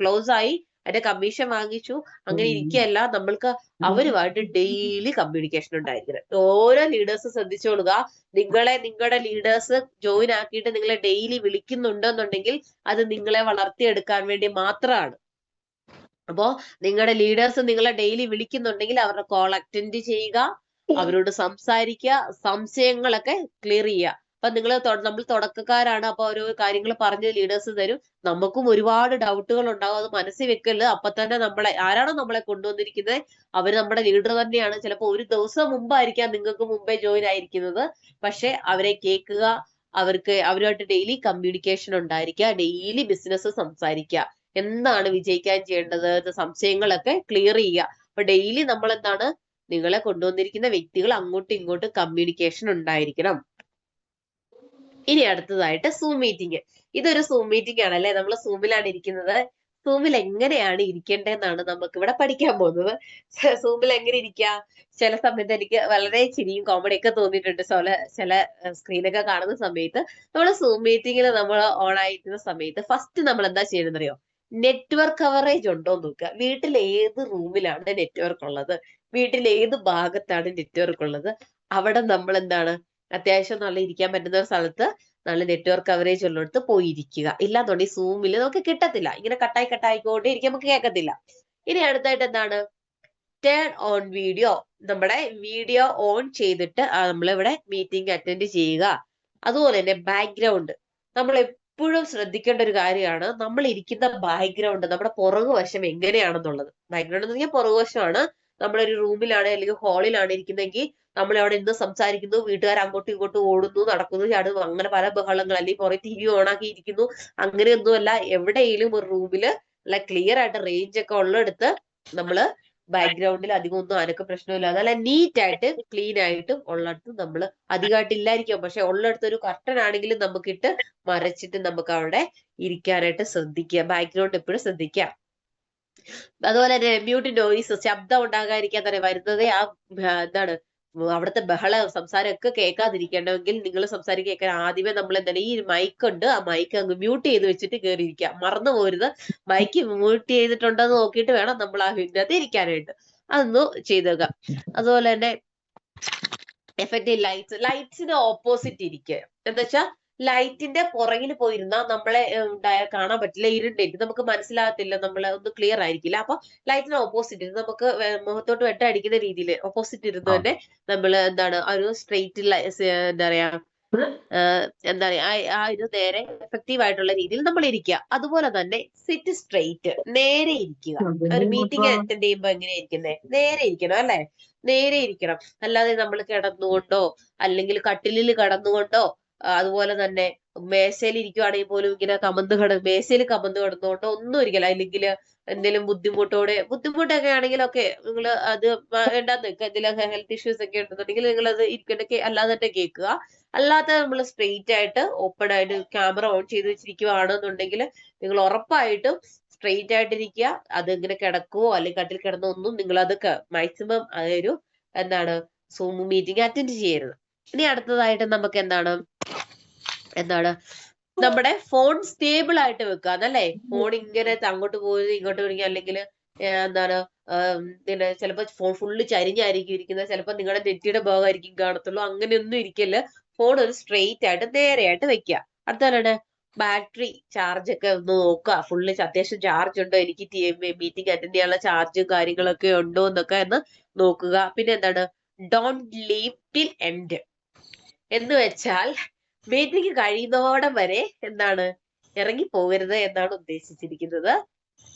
S1: ക്ലോസ് ആയി, അതിന്റെ കമ്മീഷൻ വാങ്ങിച്ചു. അങ്ങനെ ഇരിക്കുകയല്ല, നമ്മൾക്ക് അവരുമായിട്ട് ഡെയിലി കമ്മ്യൂണിക്കേഷൻ ഉണ്ടായിരിക്കണം. ഓരോ ലീഡേഴ്സ് ശ്രദ്ധിച്ചോളുക. നിങ്ങളുടെ ലീഡേഴ്സ് ജോയിൻ ആക്കിയിട്ട് നിങ്ങളെ ഡെയിലി വിളിക്കുന്നുണ്ടെന്നുണ്ടെങ്കിൽ അത് നിങ്ങളെ വളർത്തിയെടുക്കാൻ വേണ്ടി മാത്രമാണ്. അപ്പോ നിങ്ങളുടെ ലീഡേഴ്സ് നിങ്ങളെ ഡെയിലി വിളിക്കുന്നുണ്ടെങ്കിൽ അവരുടെ കോൾ അറ്റൻഡ് ചെയ്യുക, അവരോട് സംസാരിക്കുക, സംശയങ്ങളൊക്കെ ക്ലിയർ ചെയ്യുക. അപ്പൊ നമ്മൾ തുടക്കക്കാരാണ്, അപ്പൊ ഓരോ കാര്യങ്ങൾ പറഞ്ഞ് ലീഡേഴ്സ് തരും. നമുക്കും ഒരുപാട് ഡൗട്ടുകൾ ഉണ്ടാവും, അത് മനസ്സിൽ വെക്കല്. അപ്പൊ തന്നെ ആരാണോ നമ്മളെ കൊണ്ടുവന്നിരിക്കുന്നത് അവര് നമ്മുടെ ലീഡർ തന്നെയാണ്. ചിലപ്പോ ഒരു ദിവസം മുമ്പായിരിക്കാം നിങ്ങൾക്ക് മുമ്പേ ജോയിൻ ആയിരിക്കുന്നത്. പക്ഷെ അവരെ കേൾക്കുക, അവരുമായിട്ട് ഡെയിലി കമ്മ്യൂണിക്കേഷൻ ഉണ്ടായിരിക്കുക, ഡെയിലി ബിസിനസ് സംസാരിക്കുക. എന്താണ് വിജയിക്കാൻ ചെയ്യേണ്ടത്, സംശയങ്ങളൊക്കെ ക്ലിയർ ചെയ്യുക. അപ്പൊ ഡെയിലി നമ്മൾ എന്താണ്, നിങ്ങളെ കൊണ്ടുവന്നിരിക്കുന്ന വ്യക്തികൾ അങ്ങോട്ടും ഇങ്ങോട്ടും കമ്മ്യൂണിക്കേഷൻ ഉണ്ടായിരിക്കണം. ഇനി അടുത്തതായിട്ട് സൂം മീറ്റിംഗ്. ഇതൊരു സൂം മീറ്റിംഗ് ആണല്ലേ, നമ്മൾ സൂമിലാണ് ഇരിക്കുന്നത്. സൂമിൽ എങ്ങനെയാണ് ഇരിക്കേണ്ടതെന്നാണ് നമുക്ക് ഇവിടെ പഠിക്കാൻ പോകുന്നത്. സൂമിൽ എങ്ങനെ ഇരിക്കുക? ചില സമയത്ത് എനിക്ക് വളരെ ചിരിയും കോമഡി ഒക്കെ തോന്നിയിട്ടുണ്ട്. ചില സ്ക്രീനൊക്കെ കാണുന്ന സമയത്ത്. നമ്മൾ സൂം മീറ്റിംഗിൽ നമ്മൾ ഓൺ ആയിരിക്കുന്ന സമയത്ത് ഫസ്റ്റ് നമ്മൾ എന്താ ചെയ്യണമെന്നറിയോ? നെറ്റ്വർക്ക് കവറേജ് ഉണ്ടോ എന്ന് നോക്കുക. വീട്ടിൽ ഏത് റൂമിലാണ് നെറ്റ്വർക്ക് ഉള്ളത്, വീട്ടിൽ ഏത് ഭാഗത്താണ് നെറ്റ്വർക്ക് ഉള്ളത്, അവിടെ നമ്മൾ എന്താണ്, അത്യാവശ്യം നല്ല ഇരിക്കാൻ പറ്റുന്ന ഒരു സ്ഥലത്ത്, നല്ല നെറ്റ്വർക്ക് കവറേജ് ഉള്ളിടത്ത് പോയി ഇരിക്കുക. ഇല്ലാന്നുണ്ടെങ്കിൽ സൂമിൽ നമുക്ക് കിട്ടത്തില്ല. ഇങ്ങനെ കട്ടായിക്കൊണ്ടേ ഇരിക്കും, നമുക്ക് കേൾക്കത്തില്ല. ഇനി അടുത്തായിട്ട് എന്താണ്, ടേൺ ഓൺ വീഡിയോ. നമ്മുടെ വീഡിയോ ഓൺ ചെയ്തിട്ട് നമ്മളിവിടെ മീറ്റിംഗ് അറ്റൻഡ് ചെയ്യുക. അതുപോലെ തന്നെ ബാക്ക്ഗ്രൗണ്ട് നമ്മൾ എപ്പോഴും ശ്രദ്ധിക്കേണ്ട ഒരു കാര്യമാണ്. നമ്മൾ ഇരിക്കുന്ന ബാക്ക്ഗ്രൗണ്ട്, നമ്മുടെ പുറകുവശം എങ്ങനെയാണെന്നുള്ളത്. ബാക്ക്ഗ്രൗണ്ട് എന്ന് പറഞ്ഞാൽ പുറകുവശമാണ്. നമ്മളൊരു റൂമിലാണ് അല്ലെങ്കിൽ ഹാളിലാണ് ഇരിക്കുന്നതെങ്കിൽ നമ്മൾ അവിടെ നിന്ന് സംസാരിക്കുന്നു, വീട്ടുകാർ അങ്ങോട്ടും ഇങ്ങോട്ടും ഓടുന്നു, നടക്കുന്നു, ചാടുന്നു, അങ്ങനെ പല ബഹളങ്ങൾ, അല്ലെങ്കിൽ കുറെ TV ഓൺ ആക്കി ഇരിക്കുന്നു, അങ്ങനെയൊന്നുമല്ല. എവിടെയെങ്കിലും ഒരു റൂമില് നല്ല ക്ലിയർ ആയിട്ട് റേഞ്ച് ഒക്കെ ഉള്ളിടത്ത് നമ്മള് ബാക്ക്ഗ്രൗണ്ടിൽ അധികം ഒന്നും അനക്ക് പ്രശ്നമില്ലാതെ നല്ല നീറ്റ് ആയിട്ട് ക്ലീൻ ആയിട്ടും ഉള്ളിടത്ത് നമ്മൾ അധികമായിട്ട് ഇല്ലായിരിക്കും, പക്ഷെ ഉള്ളിടത്ത് ഒരു കർട്ടൻ ആണെങ്കിലും നമുക്കിട്ട് മറച്ചിട്ട് നമുക്ക് അവിടെ ഇരിക്കാനായിട്ട് ശ്രദ്ധിക്കുക. ബാക്ക്ഗ്രൗണ്ട് എപ്പോഴും ശ്രദ്ധിക്കുക. അതുപോലെ തന്നെ മ്യൂട്ട് നോയിസ്, ശബ്ദം ഉണ്ടാകാതിരിക്കാൻ തന്നെ വരുന്നത് എന്താണ്, അവിടുത്തെ സംസാരം ഒക്കെ കേൾക്കാതിരിക്കണമെങ്കിൽ നിങ്ങൾ സംസാരിക്കാൻ ആദ്യമേ നമ്മൾ എന്താണ്, ഈ മൈക്ക് ഉണ്ട്, ആ മൈക്ക് അങ്ങ് മ്യൂട്ട് ചെയ്ത് വെച്ചിട്ട് കയറിയിരിക്കുക. മറന്നു പോരുത്, മൈക്ക് മ്യൂട്ട് ചെയ്തിട്ടുണ്ടെന്ന് നോക്കിയിട്ട് വേണം നമ്മൾ ആ ഇതിനകത്ത് ഇരിക്കാനായിട്ട്. അതൊന്ന് ചെയ്തേക്കുക. അതുപോലെ തന്നെ എഫക്റ്റീവ് ലൈറ്റ്സിന് ഓപ്പോസിറ്റ് ഇരിക്കുക. എന്താ വെച്ചാൽ ലൈറ്റിന്റെ പുറകിൽ പോയിരുന്നാൽ നമ്മളെ കാണാൻ പറ്റില്ല, ഇരുണ്ടായിട്ട് നമുക്ക് മനസ്സിലാകത്തില്ല, നമ്മളെ ഒന്ന് ക്ലിയർ ആയിരിക്കില്ല. അപ്പൊ ലൈറ്റിന് ഓപ്പോസിറ്റ് നമുക്ക് മുഖത്തോട്ട് വെട്ടടിക്കുന്ന രീതിയിൽ ഓപ്പോസിറ്റ് ഇരുന്ന് തന്നെ നമ്മൾ എന്താണ്, ഒരു സ്ട്രെയിറ്റ് എന്താ പറയാ എന്താ പറയാ ആ ഒരു നേരെ എഫക്റ്റീവ് ആയിട്ടുള്ള രീതിയിൽ നമ്മൾ ഇരിക്കുക. അതുപോലെ തന്നെ സിറ്റ് സ്ട്രെയിറ്റ്, നേരെ ഇരിക്കുക. ഒരു മീറ്റിംഗ് അറ്റൻഡ് ചെയ്യുമ്പോ എങ്ങനെയാ ഇരിക്കുന്നത്? നേരെ ഇരിക്കണം അല്ലെ? നേരെ ഇരിക്കണം. അല്ലാതെ നമ്മൾ കിടന്നുകൊണ്ടോ അല്ലെങ്കിൽ കട്ടിലിൽ കിടന്നുകൊണ്ടോ അതുപോലെ തന്നെ മേശയിൽ ഇരിക്കുവാണെങ്കിൽ പോലും ഇങ്ങനെ മേശയിൽ കമന്ന് കിടന്നുകൊണ്ടോ ഒന്നും ഇരിക്കില്ല. അല്ലെങ്കിൽ എന്തെങ്കിലും ബുദ്ധിമുട്ടൊക്കെ ആണെങ്കിലൊക്കെ നിങ്ങൾ അത് വേണ്ടാന്ന് വെക്കുക. എന്തെങ്കിലും ഹെൽത്ത് ഇഷ്യൂസ് ഒക്കെ ഉണ്ടെന്നുണ്ടെങ്കിൽ നിങ്ങൾ അത് ഇരിക്കണ്ടൊക്കെ അല്ലാതെ തന്നെ കേൾക്കുക. അല്ലാതെ നമ്മൾ സ്ട്രെയിറ്റ് ആയിട്ട് ഓപ്പൺ ആയിട്ട് ക്യാമറ ഓൺ ചെയ്ത് വെച്ചിരിക്കുവാണെന്നുണ്ടെങ്കിൽ നിങ്ങൾ ഉറപ്പായിട്ടും സ്ട്രെയിറ്റ് ആയിട്ടിരിക്കുക. അത് ഇങ്ങനെ കിടക്കുവോ അല്ലെങ്കിൽ കട്ടിൽ കിടന്നോ ഒന്നും നിങ്ങൾ അത് മാക്സിമം അതൊരു എന്താണ് സൂം മീറ്റിംഗ് അറ്റൻഡ് ചെയ്യരുത്. ഇനി അടുത്തതായിട്ട് നമുക്ക് എന്താണ് നമ്മുടെ ഫോൺ സ്റ്റേബിൾ ആയിട്ട് വെക്കുക എന്നല്ലേ? ഫോൺ ഇങ്ങനെ അങ്ങോട്ട് പോയി ഇങ്ങോട്ട് വിളിക്കുക, അല്ലെങ്കിൽ എന്താണ് പിന്നെ ചിലപ്പോൾ ഫോൺ ഫുള്ള് ചരിഞ്ഞായിരിക്കും ഇരിക്കുന്നത്, ചിലപ്പോൾ നിങ്ങളുടെ നെറ്റിയുടെ ഭാഗമായിരിക്കും കാണത്തുള്ളൂ. അങ്ങനെയൊന്നും ഇരിക്കല്. ഫോൺ ഒരു സ്ട്രെയിറ്റ് ആയിട്ട് നേരെയായിട്ട് വെക്കുക. അടുത്തതാണ് ബാറ്ററി ചാർജ് ഒക്കെ ഒന്ന് നോക്കുക. ഫുള്ള് അത്യാവശ്യം ചാർജ് ഉണ്ടോ, എനിക്ക് മീറ്റിംഗ് അറ്റൻഡ് ചെയ്യാനുള്ള ചാർജും കാര്യങ്ങളൊക്കെ ഉണ്ടോ എന്നൊക്കെ ഒന്ന് നോക്കുക. പിന്നെ എന്താണ് ഡോണ്ട് ലീവ് ടിൽ എൻഡ് എന്ന് വെച്ചാൽ മീറ്റിംഗ് കഴിയുന്നോടം വരെ എന്താണ് ഇറങ്ങി പോകരുത് എന്നാണ് ഉദ്ദേശിച്ചിരിക്കുന്നത്.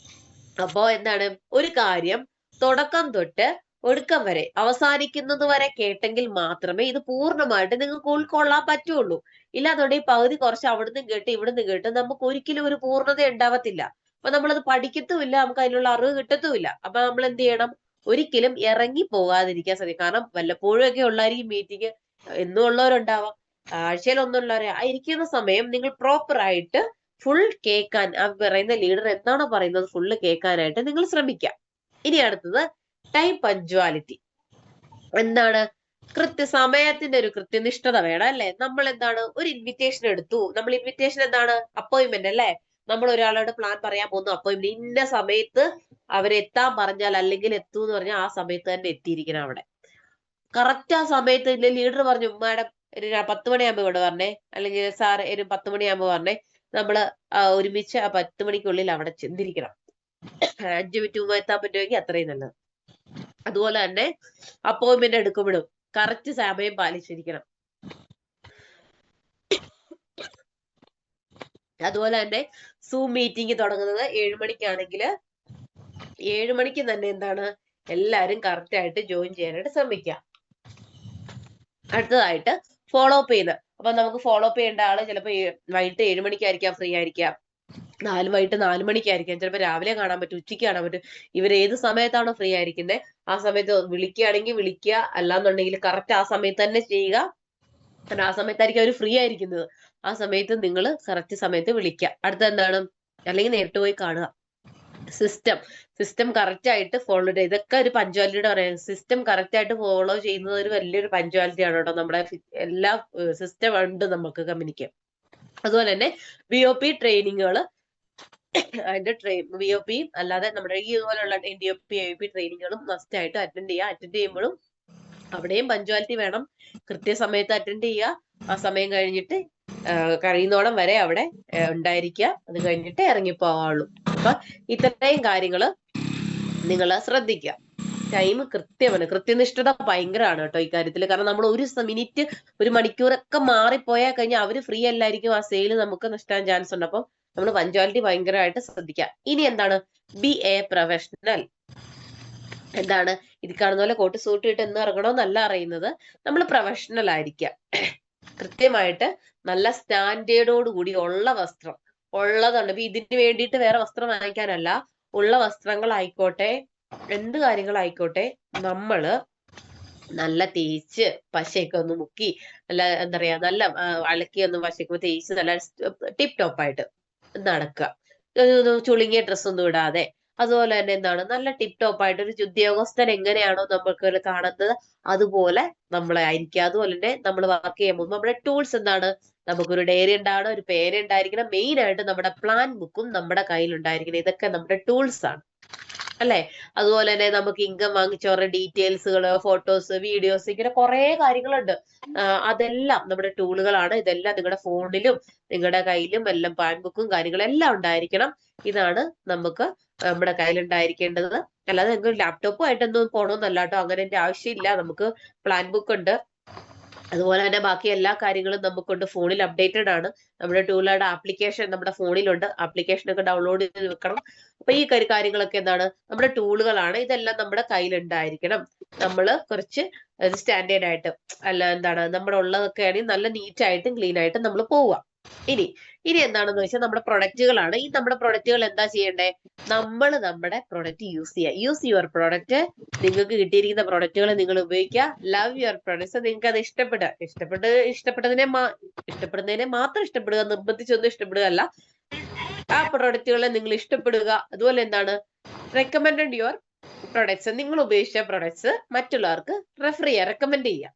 S1: അപ്പോ എന്താണ് ഒരു കാര്യം തുടക്കം തൊട്ട് ഒടുക്കം വരെ അവസാനിക്കുന്നത് വരെ കേട്ടെങ്കിൽ മാത്രമേ ഇത് പൂർണ്ണമായിട്ട് നിങ്ങൾക്ക് ഉൾക്കൊള്ളാൻ പറ്റുള്ളൂ. ഇല്ലാന്നുണ്ടെങ്കിൽ പകുതി കുറച്ച് അവിടുന്ന് കേട്ട് ഇവിടുന്ന് കേട്ട് നമുക്ക് ഒരിക്കലും ഒരു പൂർണ്ണത ഉണ്ടാവത്തില്ല. അപ്പൊ നമ്മളത് പഠിക്കത്തുമില്ല, നമുക്ക് അതിനുള്ള അറിവ് കിട്ടത്തുമില്ല. അപ്പൊ നമ്മൾ എന്ത് ചെയ്യണം? ഒരിക്കലും ഇറങ്ങി പോകാതിരിക്കാൻ ശ്രമിക്കും. കാരണം വല്ലപ്പോഴും ഒക്കെ ഉള്ളായിരിക്കും മീറ്റിംഗ്, എന്നും ഉള്ളവരുണ്ടാവാം, ആഴ്ചയിൽ ഒന്നുള്ളവരെ ഇരിക്കുന്ന സമയം നിങ്ങൾ പ്രോപ്പർ ആയിട്ട് ഫുൾ കേൾക്കാൻ, ആ പറയുന്ന ലീഡർ എന്താണോ പറയുന്നത് ഫുള്ള് കേൾക്കാനായിട്ട് നിങ്ങൾ ശ്രമിക്കുക. ഇനി അടുത്തത് ടൈം പഞ്ച്വാലിറ്റി. എന്താണ്? സമയത്തിന്റെ ഒരു കൃത്യനിഷ്ഠത വേണം അല്ലെ? നമ്മൾ എന്താണ് ഒരു ഇൻവിറ്റേഷൻ എടുത്തു, നമ്മൾ ഇൻവിറ്റേഷൻ എന്താണ്? അപ്പോയിന്റ്മെന്റ് അല്ലെ? നമ്മൾ ഒരാളോട് പ്ലാൻ പറയാൻ പോകുന്നു, അപ്പോയിന്റ്മെന്റ് ഇന്ന സമയത്ത് അവരെത്താൻ പറഞ്ഞാൽ അല്ലെങ്കിൽ എത്തൂ എന്ന് പറഞ്ഞാൽ ആ സമയത്ത് തന്നെ എത്തിയിരിക്കണം അവിടെ. കറക്റ്റ് ആ സമയത്ത് ഇല്ല ലീഡർ പറഞ്ഞു മാഡം 10 മണിയാകുമ്പോ ഇവിടെ പറഞ്ഞേ, അല്ലെങ്കിൽ സാർ ഒരു 10 മണിയാകുമ്പോ പറഞ്ഞേ, നമ്മള് ഒരുമിച്ച് ആ 10 മണിക്കുള്ളിൽ അവിടെ ചെന്നിരിക്കണം. 5 മിനിറ്റ് മുമ്പ് എത്താൻ പറ്റുമെങ്കിൽ അത്രയും നല്ലത്. അതുപോലെ തന്നെ അപ്പോയിന്റ്മെന്റ് എടുക്കുമ്പോഴും കറക്റ്റ് സമയം പാലിച്ചിരിക്കണം. അതുപോലെ തന്നെ സൂം മീറ്റിംഗ് തുടങ്ങുന്നത് 7 മണിക്കാണെങ്കിൽ 7 മണിക്ക് തന്നെ എന്താണ് എല്ലാരും കറക്റ്റ് ആയിട്ട് ജോയിൻ ചെയ്യാനായിട്ട് ശ്രമിക്കുക. അടുത്തതായിട്ട് ഫോളോ അപ്പ് ചെയ്യുന്നത്. അപ്പൊ നമുക്ക് ഫോളോ അപ്പ് ചെയ്യേണ്ട ആള് ചിലപ്പോ വൈകിട്ട് 7 മണിക്കായിരിക്കാം ഫ്രീ ആയിരിക്കാം, വൈകിട്ട് 4 മണിക്കായിരിക്കാം, ചിലപ്പോൾ രാവിലെ കാണാൻ പറ്റും, ഉച്ചയ്ക്ക് കാണാൻ പറ്റും. ഇവർ ഏത് സമയത്താണോ ഫ്രീ ആയിരിക്കുന്നത് ആ സമയത്ത് വിളിക്കുകയാണെങ്കിൽ വിളിക്കുക, അല്ലാന്നുണ്ടെങ്കിൽ കറക്റ്റ് ആ സമയത്ത് തന്നെ ചെയ്യുക. കാരണം ആ സമയത്തായിരിക്കും അവർ ഫ്രീ ആയിരിക്കുന്നത്. ആ സമയത്ത് നിങ്ങൾ കറക്റ്റ് സമയത്ത് വിളിക്കുക. അടുത്ത എന്താണ്? അല്ലെങ്കിൽ നേരിട്ട് പോയി കാണുക. സിസ്റ്റം കറക്റ്റ് ആയിട്ട് ഫോളോ ചെയ്യുക. ഇതൊക്കെ ഒരു പഞ്ച്വാലിറ്റിയുടെ പറയാം. സിസ്റ്റം കറക്റ്റ് ആയിട്ട് ഫോളോ ചെയ്യുന്നത് ഒരു വലിയൊരു പഞ്ച്വാലിറ്റി ആണ് കേട്ടോ. നമ്മുടെ എല്ലാ സിസ്റ്റം ഉണ്ട് നമുക്ക് കമ്പനിക്ക്. അതുപോലെ തന്നെ VOP ട്രെയിനിങ്ങുകൾ, അതിന്റെ VOP അല്ലാതെ നമ്മുടെ ഇതുപോലുള്ള NDOP IOP ട്രെയിനിങ്ങുകളും മസ്റ്റ് ആയിട്ട് അറ്റൻഡ് ചെയ്യുക. അറ്റൻഡ് ചെയ്യുമ്പോഴും അവിടെയും പഞ്ച്വാലിറ്റി വേണം. കൃത്യസമയത്ത് അറ്റൻഡ് ചെയ്യുക. ആ സമയം കഴിഞ്ഞിട്ട് കഴിയുന്നോളം വരെ അവിടെ ഉണ്ടായിരിക്കുക. അത് കഴിഞ്ഞിട്ട് ഇറങ്ങിപ്പോവാള്ളൂ. അപ്പൊ ഇത്രയും കാര്യങ്ങള് നിങ്ങൾ ശ്രദ്ധിക്കുക. ടൈം കൃത്യമാണ്, കൃത്യനിഷ്ഠത ഭയങ്കരമാണ് കേട്ടോ ഇക്കാര്യത്തിൽ. കാരണം നമ്മൾ ഒരു മിനിറ്റ് ഒരു മണിക്കൂറൊക്കെ മാറിപ്പോയാൽ കഴിഞ്ഞാൽ അവര് ഫ്രീ അല്ലായിരിക്കും, ആ സെയിൽ നമുക്ക് നഷ്ടാൻ ചാൻസ് ഉണ്ട്. അപ്പം നമ്മൾ പഞ്ച്വാലിറ്റി ഭയങ്കരമായിട്ട് ശ്രദ്ധിക്കുക. ഇനി എന്താണ്? B A professional. എന്താണ്? ഇത് കാണുന്ന പോലെ കോട്ട് സൂട്ട് ഇട്ട് എന്ന് ഇറങ്ങണമെന്നല്ല അറിയുന്നത്. നമ്മൾ പ്രൊഫഷണൽ ആയിരിക്കുക. കൃത്യമായിട്ട് നല്ല സ്റ്റാൻഡേർഡോട് കൂടി ഉള്ള വസ്ത്രം ഉള്ളതുണ്ട്. ഇപ്പൊ ഇതിന് വേണ്ടിയിട്ട് വേറെ വസ്ത്രം വാങ്ങിക്കാനല്ല, ഉള്ള വസ്ത്രങ്ങളായിക്കോട്ടെ എന്ത് കാര്യങ്ങളായിക്കോട്ടെ നമ്മള് നല്ല തേച്ച് പശയൊക്കെ ഒന്ന് മുക്കി നല്ല എന്താ പറയാ നല്ല അലക്കി ഒന്ന് പശയൊക്കെ തേച്ച് നല്ല ടിപ് ടോപ്പായിട്ട് നടക്കുക. ചുളുങ്ങിയ ഡ്രസ്സൊന്നും ഇടാതെ. അതുപോലെ തന്നെ എന്താണ് നല്ല ടിപ് ടോപ്പായിട്ട് ഒരു ഉദ്യോഗസ്ഥൻ എങ്ങനെയാണോ നമുക്ക് കാണുന്നത് അതുപോലെ നമ്മളെ ആയിരിക്കുക. അതുപോലെ തന്നെ നമ്മൾ വർക്ക് ചെയ്യുമ്പോൾ നമ്മുടെ ടൂൾസ് എന്താണ്? നമുക്കൊരു ഡയറി ഉണ്ടാവണം, ഒരു പേന ഉണ്ടായിരിക്കണം, മെയിൻ ആയിട്ട് നമ്മുടെ പ്ലാൻ ബുക്കും നമ്മുടെ കയ്യിൽ ഉണ്ടായിരിക്കണം. ഇതൊക്കെ നമ്മുടെ ടൂൾസ് ആണ് അല്ലെ? അതുപോലെ തന്നെ നമുക്ക് ഇൻകം വാങ്ങിച്ചവരുടെ ഡീറ്റെയിൽസുകള്, ഫോട്ടോസ്, വീഡിയോസ്, ഇങ്ങനെ കുറെ കാര്യങ്ങളുണ്ട്. അതെല്ലാം നമ്മുടെ ടൂളുകളാണ്. ഇതെല്ലാം നിങ്ങളുടെ ഫോണിലും നിങ്ങളുടെ കയ്യിലും എല്ലാം പാൻ ബുക്കും കാര്യങ്ങളും എല്ലാം ഉണ്ടായിരിക്കണം. ഇതാണ് നമുക്ക് നമ്മുടെ കയ്യിൽ ഉണ്ടായിരിക്കേണ്ടത്. അല്ലാതെ നിങ്ങൾക്ക് ലാപ്ടോപ്പും ആയിട്ടൊന്നും പോകണമെന്നല്ല കേട്ടോ. അങ്ങനെ എന്റെ ആവശ്യമില്ല. നമുക്ക് പ്ലാൻ ബുക്ക് ഉണ്ട്, അതുപോലെ തന്നെ ബാക്കി എല്ലാ കാര്യങ്ങളും നമുക്കുണ്ട്. ഫോണിൽ അപ്ഡേറ്റഡ് ആണ്. നമ്മുടെ ടൂലയുടെ ആപ്ലിക്കേഷൻ നമ്മുടെ ഫോണിലുണ്ട്. ആപ്ലിക്കേഷൻ ഒക്കെ ഡൗൺലോഡ് ചെയ്ത് വെക്കണം. അപ്പൊ ഈ കാര്യങ്ങളൊക്കെ എന്താണ് നമ്മുടെ ടൂളുകളാണ്. ഇതെല്ലാം നമ്മുടെ കയ്യിലുണ്ടായിരിക്കണം. നമ്മള് കുറച്ച് സ്റ്റാൻഡേർഡ് ആയിട്ട് അല്ല എന്താണ് നമ്മുടെ ഉള്ളതൊക്കെ ആണെങ്കിൽ നല്ല നീറ്റ് ആയിട്ടും ക്ലീൻ ആയിട്ടും നമ്മൾ പോവുക. ഇനി ഇനി എന്താണെന്ന് വെച്ചാൽ നമ്മുടെ പ്രൊഡക്റ്റുകളാണ്. ഈ നമ്മുടെ പ്രൊഡക്റ്റുകൾ എന്താ ചെയ്യണ്ടേ? നമ്മൾ നമ്മുടെ പ്രൊഡക്റ്റ് യൂസ് ചെയ്യുക. Use your product. നിങ്ങൾക്ക് കിട്ടിയിരിക്കുന്ന പ്രൊഡക്റ്റുകൾ നിങ്ങൾ ഉപയോഗിക്കുക. Love your products. നിങ്ങൾക്ക് അത് ഇഷ്ടപ്പെടുന്നതിനെ മാത്രം ഇഷ്ടപ്പെടുക, നിർബന്ധിച്ചൊന്നും ഇഷ്ടപ്പെടുക അല്ല. ആ പ്രൊഡക്റ്റുകളെ നിങ്ങൾ ഇഷ്ടപ്പെടുക. അതുപോലെ എന്താണ് റെക്കമെൻഡ് യുവർ പ്രൊഡക്ട്സ്. നിങ്ങൾ ഉപയോഗിച്ച പ്രൊഡക്ട്സ് മറ്റുള്ളവർക്ക് റെക്കമെൻഡ് ചെയ്യുക.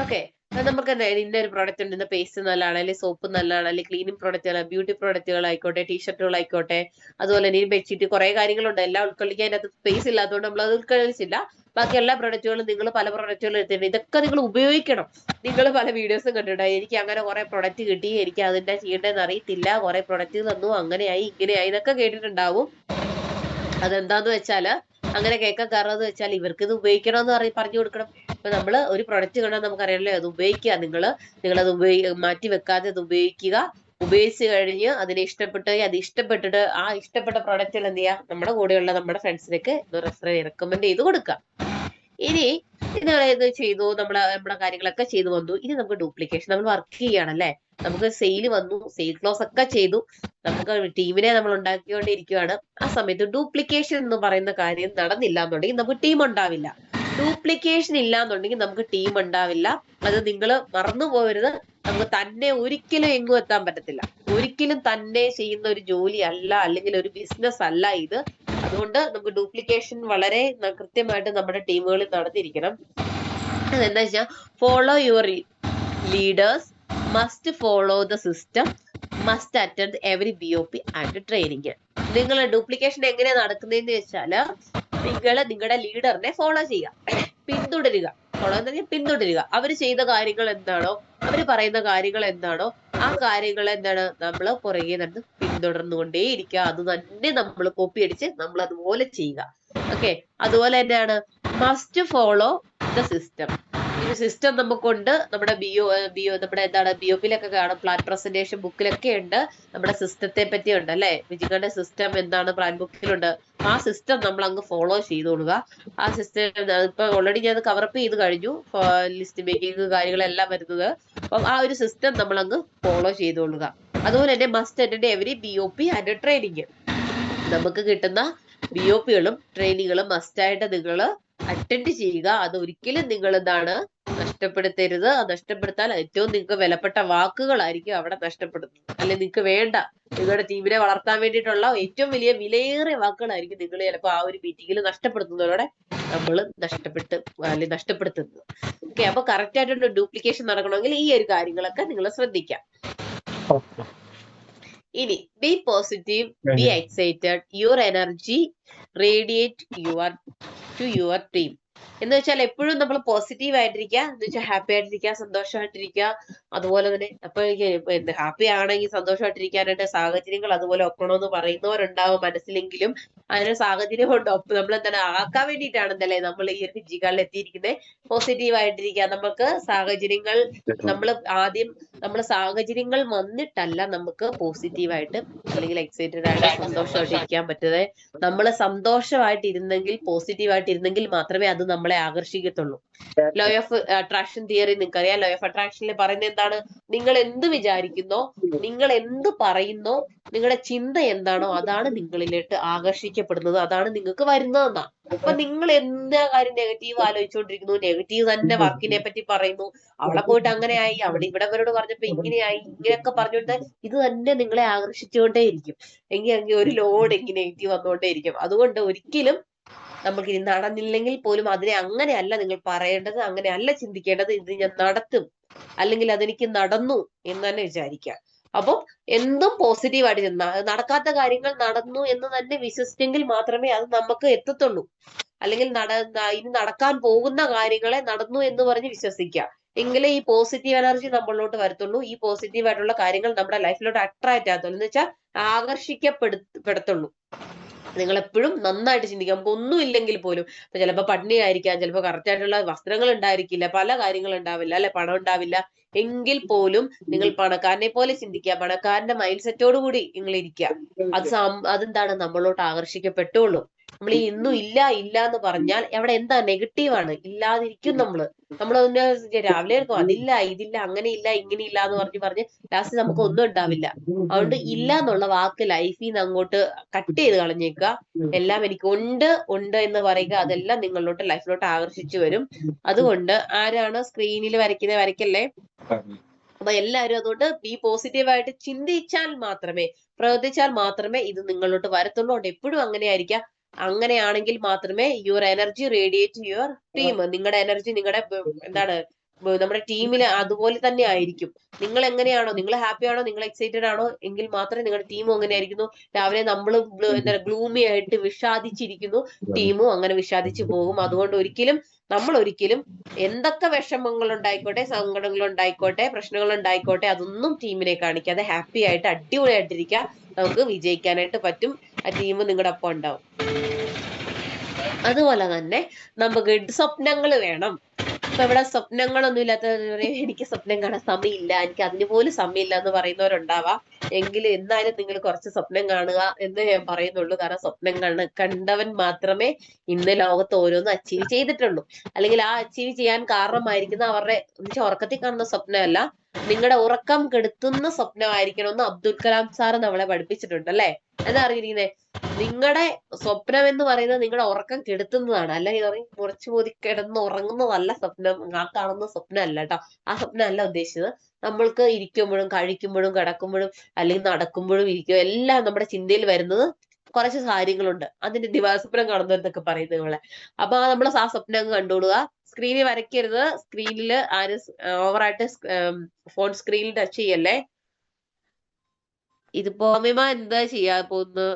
S1: ഓക്കെ, നമുക്ക് ഇന്നൊരു പ്രോഡക്റ്റ് ഉണ്ട്, ഇന്ന പേസ്റ്റ് നല്ലതാണ്, അല്ലെങ്കിൽ സോപ്പ് നല്ലതാണ്, അല്ലെങ്കിൽ ക്ലീനിങ് പ്രോഡക്റ്റുകൾ, ബ്യൂട്ടി പ്രോഡക്റ്റുകൾ ആയിക്കോട്ടെ, ടീഷർട്ടുകൾ ആയിക്കോട്ടെ, അതുപോലെ ഇനി ബെഡ്ഷീറ്റ്, കുറെ കാര്യങ്ങളുണ്ട്. എല്ലാം ഉൾക്കൊള്ളിക്കാൻ അതിനകത്ത് സ്പേസ് ഇല്ലാത്തതുകൊണ്ട് നമ്മൾ അത് ഉൾക്കൊള്ളിച്ചില്ല. ബാക്കി എല്ലാ പ്രൊഡക്റ്റുകളും നിങ്ങൾ പല പ്രൊഡക്റ്റുകളും എടുത്തിട്ടുണ്ട്. ഇതൊക്കെ നിങ്ങൾ ഉപയോഗിക്കണം. നിങ്ങൾ പല വീഡിയോസും കണ്ടിട്ടുണ്ടായി, എനിക്ക് അങ്ങനെ കുറെ പ്രൊഡക്റ്റ് കിട്ടി, എനിക്ക് അതിന്റെ ചെയ്യേണ്ടതെന്ന് അറിയത്തില്ല, കുറെ പ്രൊഡക്റ്റ് തന്നു, അങ്ങനെയായി ഇങ്ങനെയായി എന്നൊക്കെ കേട്ടിട്ടുണ്ടാവും. അതെന്താന്ന് വെച്ചാല് അങ്ങനെ കേൾക്കാൻ കാരണം എന്ന് വെച്ചാൽ ഇവർക്ക് ഇത് ഉപയോഗിക്കണമെന്ന് പറഞ്ഞു കൊടുക്കണം. ഇപ്പൊ നമ്മള് ഒരു പ്രൊഡക്റ്റ് കണ്ടാൽ നമുക്കറിയാമല്ലോ, അത് ഉപയോഗിക്കുക. നിങ്ങളത് മാറ്റി വെക്കാതെ അത് ഉപയോഗിക്കുക. ഉപയോഗിച്ച് കഴിഞ്ഞ് അതിനെ അത് ഇഷ്ടപ്പെട്ടിട്ട് ആ ഇഷ്ടപ്പെട്ട പ്രൊഡക്റ്റുകൾ എന്ത് ചെയ്യുക, നമ്മുടെ കൂടെയുള്ള നമ്മുടെ ഫ്രണ്ട്സിനൊക്കെ റെക്കമെൻഡ് ചെയ്ത് കൊടുക്കുക. ഇനി ഇത് ചെയ്തു, നമ്മുടെ കാര്യങ്ങളൊക്കെ ചെയ്തു വന്നു. ഇനി നമുക്ക് ഡ്യൂപ്ലിക്കേഷൻ, നമ്മൾ വർക്ക് ചെയ്യുകയാണല്ലേ, നമുക്ക് സെയിൽ വന്നു, സെയിൽ ക്ലോസ് ഒക്കെ ചെയ്തു, നമുക്ക് ടീമിനെ നമ്മൾ ഉണ്ടാക്കിക്കൊണ്ടിരിക്കുകയാണ്. ആ സമയത്ത് ഡ്യൂപ്ലിക്കേഷൻ എന്ന് പറയുന്ന കാര്യം നടന്നില്ല എന്നുണ്ടെങ്കിൽ നമുക്ക് ടീം ഉണ്ടാവില്ല. ഡ്യൂപ്ലിക്കേഷൻ ഇല്ല എന്നുണ്ടെങ്കിൽ നമുക്ക് ടീം ഉണ്ടാവില്ല. അത് നിങ്ങൾ മറന്നു പോകരുത്. നമുക്ക് തന്നെ ഒരിക്കലും എങ്ങും എത്താൻ പറ്റത്തില്ല. ഒരിക്കലും തന്നെ ചെയ്യുന്ന ഒരു ജോലി അല്ല, അല്ലെങ്കിൽ ഒരു ബിസിനസ് അല്ല ഇത്. അതുകൊണ്ട് നമുക്ക് ഡ്യൂപ്ലിക്കേഷൻ വളരെ കൃത്യമായിട്ട് നമ്മുടെ ടീമുകളിൽ നടന്നിരിക്കണം. അതെന്താ വെച്ചാൽ follow your leaders, must follow the system, must attend every BOP and training. നിങ്ങൾ ഡ്യൂപ്ലിക്കേഷൻ എങ്ങനെയാ നടക്കുന്നതെന്ന് വെച്ചാല് നിങ്ങൾ നിങ്ങളുടെ ലീഡറിനെ ഫോളോ ചെയ്യുക, പിന്തുടരുക. ഫോളോ എന്ന് പറഞ്ഞാൽ പിന്തുടരുക. അവർ ചെയ്ത കാര്യങ്ങൾ എന്താണോ, അവർ പറയുന്ന കാര്യങ്ങൾ എന്താണോ, ആ കാര്യങ്ങൾ എന്താണ് നമ്മൾ പുറകെ നടന്ന് പിന്തുടർന്നുകൊണ്ടേയിരിക്കുക. അത് തന്നെ നമ്മൾ കോപ്പി അടിച്ച് നമ്മൾ അതുപോലെ ചെയ്യുക. ഓക്കെ, അതുപോലെ തന്നെയാണ് മസ്റ്റ് ഫോളോ ദ സിസ്റ്റം. ഒരു സിസ്റ്റം നമുക്കുണ്ട്. നമ്മുടെ നമ്മുടെ എന്താണ് BOP-ലൊക്കെ കാണും, പ്ലാൻ പ്രസന്റേഷൻ ബുക്കിലൊക്കെ ഉണ്ട്. നമ്മുടെ സിസ്റ്റത്തെ പറ്റി ഉണ്ട് അല്ലെ, വിജികളുടെ സിസ്റ്റം എന്താണ് പ്ലാൻ ബുക്കിലുണ്ട്. ആ സിസ്റ്റം നമ്മൾ അങ്ങ് ഫോളോ ചെയ്തോളുക. ആ സിസ്റ്റം ഇപ്പൊ ഓൾറെഡി ഞാൻ കവറപ്പ് ചെയ്ത് കഴിഞ്ഞു, ലിസ്റ്റ് മേക്കിംഗ് കാര്യങ്ങളെല്ലാം വരുന്നത്. അപ്പം ആ ഒരു സിസ്റ്റം നമ്മൾ അങ്ങ് ഫോളോ ചെയ്തോളുക. അതുപോലെ തന്നെ must attend every BOP and training. നമുക്ക് കിട്ടുന്ന BOP-കളും ട്രെയിനിങ്ങുകളും മസ്റ്റായിട്ട് നിങ്ങൾ അറ്റൻഡ് ചെയ്യുക. അത് ഒരിക്കലും നിങ്ങൾ എന്താണ് നഷ്ടപ്പെടുത്തരുത്. അത് നഷ്ടപ്പെടുത്താൻ ഏറ്റവും നിങ്ങൾക്ക് വിലപ്പെട്ട വാക്കുകളായിരിക്കും അവിടെ നഷ്ടപ്പെടുന്നത്. അല്ലെങ്കിൽ നിങ്ങൾക്ക് വേണ്ട, നിങ്ങളുടെ ടീമിനെ വളർത്താൻ വേണ്ടിയിട്ടുള്ള ഏറ്റവും വിലയേറിയ വാക്കുകളായിരിക്കും നിങ്ങൾ ചിലപ്പോൾ ആ ഒരു മീറ്റിംഗിൽ നഷ്ടപ്പെടുത്തുന്നതോടെ നമ്മൾ നഷ്ടപ്പെടുത്തുന്നത്. ഓക്കെ, അപ്പൊ കറക്റ്റ് ആയിട്ടുള്ള ഡ്യൂപ്ലിക്കേഷൻ നടക്കണമെങ്കിൽ ഈ ഒരു കാര്യങ്ങളൊക്കെ നിങ്ങൾ ശ്രദ്ധിക്കാം. ഇനി be positive, be excited, your energy radiate to your team. എന്ന് വെച്ചാൽ എപ്പോഴും നമ്മൾ പോസിറ്റീവ് ആയിട്ടിരിക്കുക, എന്ന് വെച്ചാൽ ഹാപ്പി ആയിട്ടിരിക്കുക, സന്തോഷമായിട്ടിരിക്കുക. അതുപോലെ തന്നെ അപ്പൊ ഹാപ്പി ആണെങ്കിൽ സന്തോഷമായിട്ടിരിക്കാനായിട്ട് സാഹചര്യങ്ങൾ അതുപോലെ ഒക്കണമെന്ന് പറയുന്നവരുണ്ടാവും മനസ്സിലെങ്കിലും അതിന് സാഹചര്യം കൊണ്ട് നമ്മൾ എന്താണ് ആക്കാൻ വേണ്ടിയിട്ടാണെന്നല്ലേ നമ്മൾ ഈ ഒരു ഫിജിക്കാളിൽ എത്തിയിരിക്കുന്നത്. പോസിറ്റീവ് ആയിട്ടിരിക്കുക. നമുക്ക് സാഹചര്യങ്ങൾ സാഹചര്യങ്ങൾ വന്നിട്ടല്ല നമുക്ക് പോസിറ്റീവായിട്ട് അല്ലെങ്കിൽ എക്സൈറ്റഡ് ആയിട്ട് സന്തോഷമായിട്ട് ഇരിക്കാൻ പറ്റുന്നത്. നമ്മൾ സന്തോഷമായിട്ടിരുന്നെങ്കിൽ, പോസിറ്റീവായിട്ടിരുന്നെങ്കിൽ മാത്രമേ അത് നമ്മളെ ആകർഷിക്കത്തുള്ളൂ. ലോ ഓഫ് അട്രാക്ഷൻ തിയറി നിങ്ങൾക്കറിയാം. ലോ ഓഫ് അട്രാക്ഷനിൽ പറയുന്നത് എന്താണ്? നിങ്ങൾ എന്ത് വിചാരിക്കുന്നോ, നിങ്ങൾ എന്ത് പറയുന്നോ, നിങ്ങളുടെ ചിന്ത എന്താണോ അതാണ് നിങ്ങളിലേക്ക് ആകർഷിക്കപ്പെടുന്നത്, അതാണ് നിങ്ങൾക്ക് വരുന്നതെന്നാ. അപ്പൊ നിങ്ങൾ എന്താ കാര്യം നെഗറ്റീവ് ആലോചിച്ചുകൊണ്ടിരിക്കുന്നു, നെഗറ്റീവ് തന്നെ വർക്കിനെ പറ്റി പറയുന്നു, അവിടെ പോയിട്ട് അങ്ങനെയായി, ഇവിടെ ഇവരോട് പറഞ്ഞപ്പോ ഇങ്ങനെയായി, ഇങ്ങനെയൊക്കെ പറഞ്ഞുകൊണ്ട് ഇത് തന്നെ നിങ്ങളെ ആകർഷിച്ചുകൊണ്ടേയിരിക്കും. എങ്കിൽ ഒരു ലോഡ് എങ്കിൽ നെഗറ്റീവ് വന്നുകൊണ്ടേയിരിക്കും. അതുകൊണ്ട് ഒരിക്കലും നമുക്ക് ഇനി നടന്നില്ലെങ്കിൽ പോലും അതിനെ അങ്ങനെയല്ല നിങ്ങൾ പറയേണ്ടത്, അങ്ങനെയല്ല ചിന്തിക്കേണ്ടത്. ഇത് ഞാൻ നടത്തും, അല്ലെങ്കിൽ അതെനിക്ക് നടന്നു എന്ന് തന്നെ വിചാരിക്കുക. അപ്പം എന്തും പോസിറ്റീവായിട്ട് നടക്കാത്ത കാര്യങ്ങൾ നടന്നു എന്ന് തന്നെ വിശ്വസിച്ചെങ്കിൽ മാത്രമേ അത് നമുക്ക് എത്തത്തുള്ളൂ. അല്ലെങ്കിൽ ഇനി നടക്കാൻ പോകുന്ന കാര്യങ്ങളെ നടന്നു എന്ന് പറഞ്ഞ് വിശ്വസിക്കുക, എങ്കിലേ ഈ പോസിറ്റീവ് എനർജി നമ്മളിലോട്ട് വരത്തുള്ളൂ. ഈ പോസിറ്റീവ് ആയിട്ടുള്ള കാര്യങ്ങൾ നമ്മുടെ ലൈഫിലോട്ട് അട്രാക്റ്റ് ആകത്തുള്ളൂ, എന്ന് വെച്ചാൽ ആകർഷിക്കപ്പെടുത്തുള്ളൂ. നിങ്ങൾ എപ്പോഴും നന്നായിട്ട് ചിന്തിക്കുക. നമുക്ക് ഒന്നും ഇല്ലെങ്കിൽ പോലും ഇപ്പൊ ചിലപ്പോൾ പട്ടിണിയായിരിക്കാം, ചിലപ്പോൾ കറക്റ്റ് ആയിട്ടുള്ള വസ്ത്രങ്ങൾ ഉണ്ടായിരിക്കില്ല, പല കാര്യങ്ങൾ ഉണ്ടാവില്ല അല്ലെ, പണം ഉണ്ടാവില്ല. എങ്കിൽ പോലും നിങ്ങൾ പണക്കാരനെ പോലെ ചിന്തിക്കുക, പണക്കാരന്റെ മൈൻഡ് സെറ്റോട് കൂടി നിങ്ങൾ ഇരിക്കുക. അതെന്താണ് നമ്മളോട്ട് ആകർഷിക്കപ്പെട്ടുള്ളൂ. നമ്മൾ ഈ ഇന്നും ഇല്ല ഇല്ല എന്ന് പറഞ്ഞാൽ അവിടെ എന്താ നെഗറ്റീവാണ്, ഇല്ലാതിരിക്കും നമ്മള്. നമ്മളൊന്ന് രാവിലെ എടുക്കും അതില്ല ഇതില്ല അങ്ങനെ ഇല്ല ഇങ്ങനെ ഇല്ല എന്ന് പറഞ്ഞ് ലാസ്റ്റ് നമുക്ക് ഒന്നും ഉണ്ടാവില്ല. അതുകൊണ്ട് ഇല്ല എന്നുള്ള വാക്ക് ലൈഫിൽ നിന്ന് അങ്ങോട്ട് കട്ട് ചെയ്ത് കളഞ്ഞേക്കുക. എല്ലാം എനിക്ക് ഉണ്ട് ഉണ്ട് എന്ന് പറയുക. അതെല്ലാം നിങ്ങളിലോട്ട് ലൈഫിലോട്ട് ആകർഷിച്ചു വരും. അതുകൊണ്ട് ആരാണ് സ്ക്രീനിൽ വരയ്ക്കല്ലേ. അപ്പൊ എല്ലാവരും അതുകൊണ്ട് ബി പോസിറ്റീവായിട്ട് ചിന്തിച്ചാൽ മാത്രമേ, പ്രവർത്തിച്ചാൽ മാത്രമേ ഇത് നിങ്ങളിലോട്ട് വരത്തുള്ളൂ. അതുകൊണ്ട് എപ്പോഴും അങ്ങനെ ആയിരിക്കാം. അങ്ങനെയാണെങ്കിൽ മാത്രമേ your energy radiate your team, നിങ്ങളുടെ എനർജി നിങ്ങളുടെ എന്താണ് നമ്മുടെ ടീമിൽ അതുപോലെ തന്നെ ആയിരിക്കും. നിങ്ങൾ എങ്ങനെയാണോ, നിങ്ങൾ ഹാപ്പി ആണോ, നിങ്ങൾ എക്സൈറ്റഡ് ആണോ, എങ്കിൽ മാത്രമേ നിങ്ങളുടെ ടീമും അങ്ങനെ ആയിരിക്കുന്നു. രാവിലെ നമ്മൾ എന്താ ഗ്ലൂമി ആയിട്ട് വിഷാദിച്ചിരിക്കുന്നു, ടീമും അങ്ങനെ വിഷാദിച്ചു പോകും. അതുകൊണ്ട് നമ്മൾ ഒരിക്കലും എന്തൊക്കെ വിഷമങ്ങൾ ഉണ്ടായിക്കോട്ടെ, സങ്കടങ്ങൾ ഉണ്ടായിക്കോട്ടെ, പ്രശ്നങ്ങൾ ഉണ്ടായിക്കോട്ടെ, അതൊന്നും ടീമിനെ കാണിക്കാതെ ഹാപ്പി ആയിട്ട് അടിപൊളിയായിട്ടിരിക്കുക. നമുക്ക് വിജയിക്കാനായിട്ട് പറ്റും. ആ ടീം നിങ്ങളുടെ ഒപ്പം ഉണ്ടാവും. അതുപോലെ തന്നെ നമുക്ക് സ്വപ്നങ്ങൾ വേണം. ഇപ്പൊ ഇവിടെ സ്വപ്നങ്ങളൊന്നും ഇല്ലാത്തവർ എനിക്ക് സ്വപ്നം കാണാൻ സമയമില്ല, എനിക്ക് അതിന് പോലും സമയമില്ല എന്ന് പറയുന്നവരുണ്ടാവാം. എങ്കിലും എന്നാലും നിങ്ങൾ കുറച്ച് സ്വപ്നം കാണുക എന്ന് ഞാൻ പറയുന്നുള്ളൂ. കാരണം സ്വപ്നം കണ്ടവൻ മാത്രമേ ഇന്ന് ലോകത്ത് ഓരോന്ന് അച്ചീവ് ചെയ്തിട്ടുള്ളൂ. അല്ലെങ്കിൽ ആ അച്ചീവ് ചെയ്യാൻ കാരണമായിരിക്കുന്ന അവരുടെ ഉറക്കത്തിൽ കാണുന്ന സ്വപ്നമല്ല, നിങ്ങളുടെ ഉറക്കം കെടുത്തുന്ന സ്വപ്നമായിരിക്കണമെന്ന് അബ്ദുൽ കലാം സാറ് നമ്മളെ പഠിപ്പിച്ചിട്ടുണ്ട് അല്ലെ. എന്താ അറിയിരിക്കുന്നേ, നിങ്ങളുടെ സ്വപ്നം എന്ന് പറയുന്നത് നിങ്ങളുടെ ഉറക്കം കെടുത്തുന്നതാണ്. അല്ലെങ്കിൽ കുറച്ചു പോതി കിടന്ന് ഉറങ്ങുന്നതല്ല സ്വപ്നം, ആ കാണുന്ന സ്വപ്നം അല്ല കേട്ടോ. ആ സ്വപ്നം അല്ല ഉദ്ദേശിച്ചത്. നമ്മൾക്ക് ഇരിക്കുമ്പോഴും കഴിക്കുമ്പോഴും കിടക്കുമ്പോഴും അല്ലെങ്കിൽ നടക്കുമ്പോഴും ഇരിക്കുമ്പോഴും എല്ലാം നമ്മുടെ ചിന്തയിൽ വരുന്നത് കുറച്ച് കാര്യങ്ങളുണ്ട്. അതിന്റെ ദിവാസ്വപ്നം കാണുന്നവരെന്നൊക്കെ പറയുന്നത് നമ്മളെ. അപ്പൊ നമ്മൾ ആ സ്വപ്നം അങ്ങ് കണ്ടുകൊള്ളുക. സ്ക്രീനിൽ വരയ്ക്കരുത്. സ്ക്രീനിൽ ആരും ഓവറായിട്ട് ഫോൺ സ്ക്രീനിൽ ടച്ച് ചെയ്യല്ലേ. ഇതിപ്പോ അമ്മിമ എന്താ ചെയ്യാ പോകുന്നത്?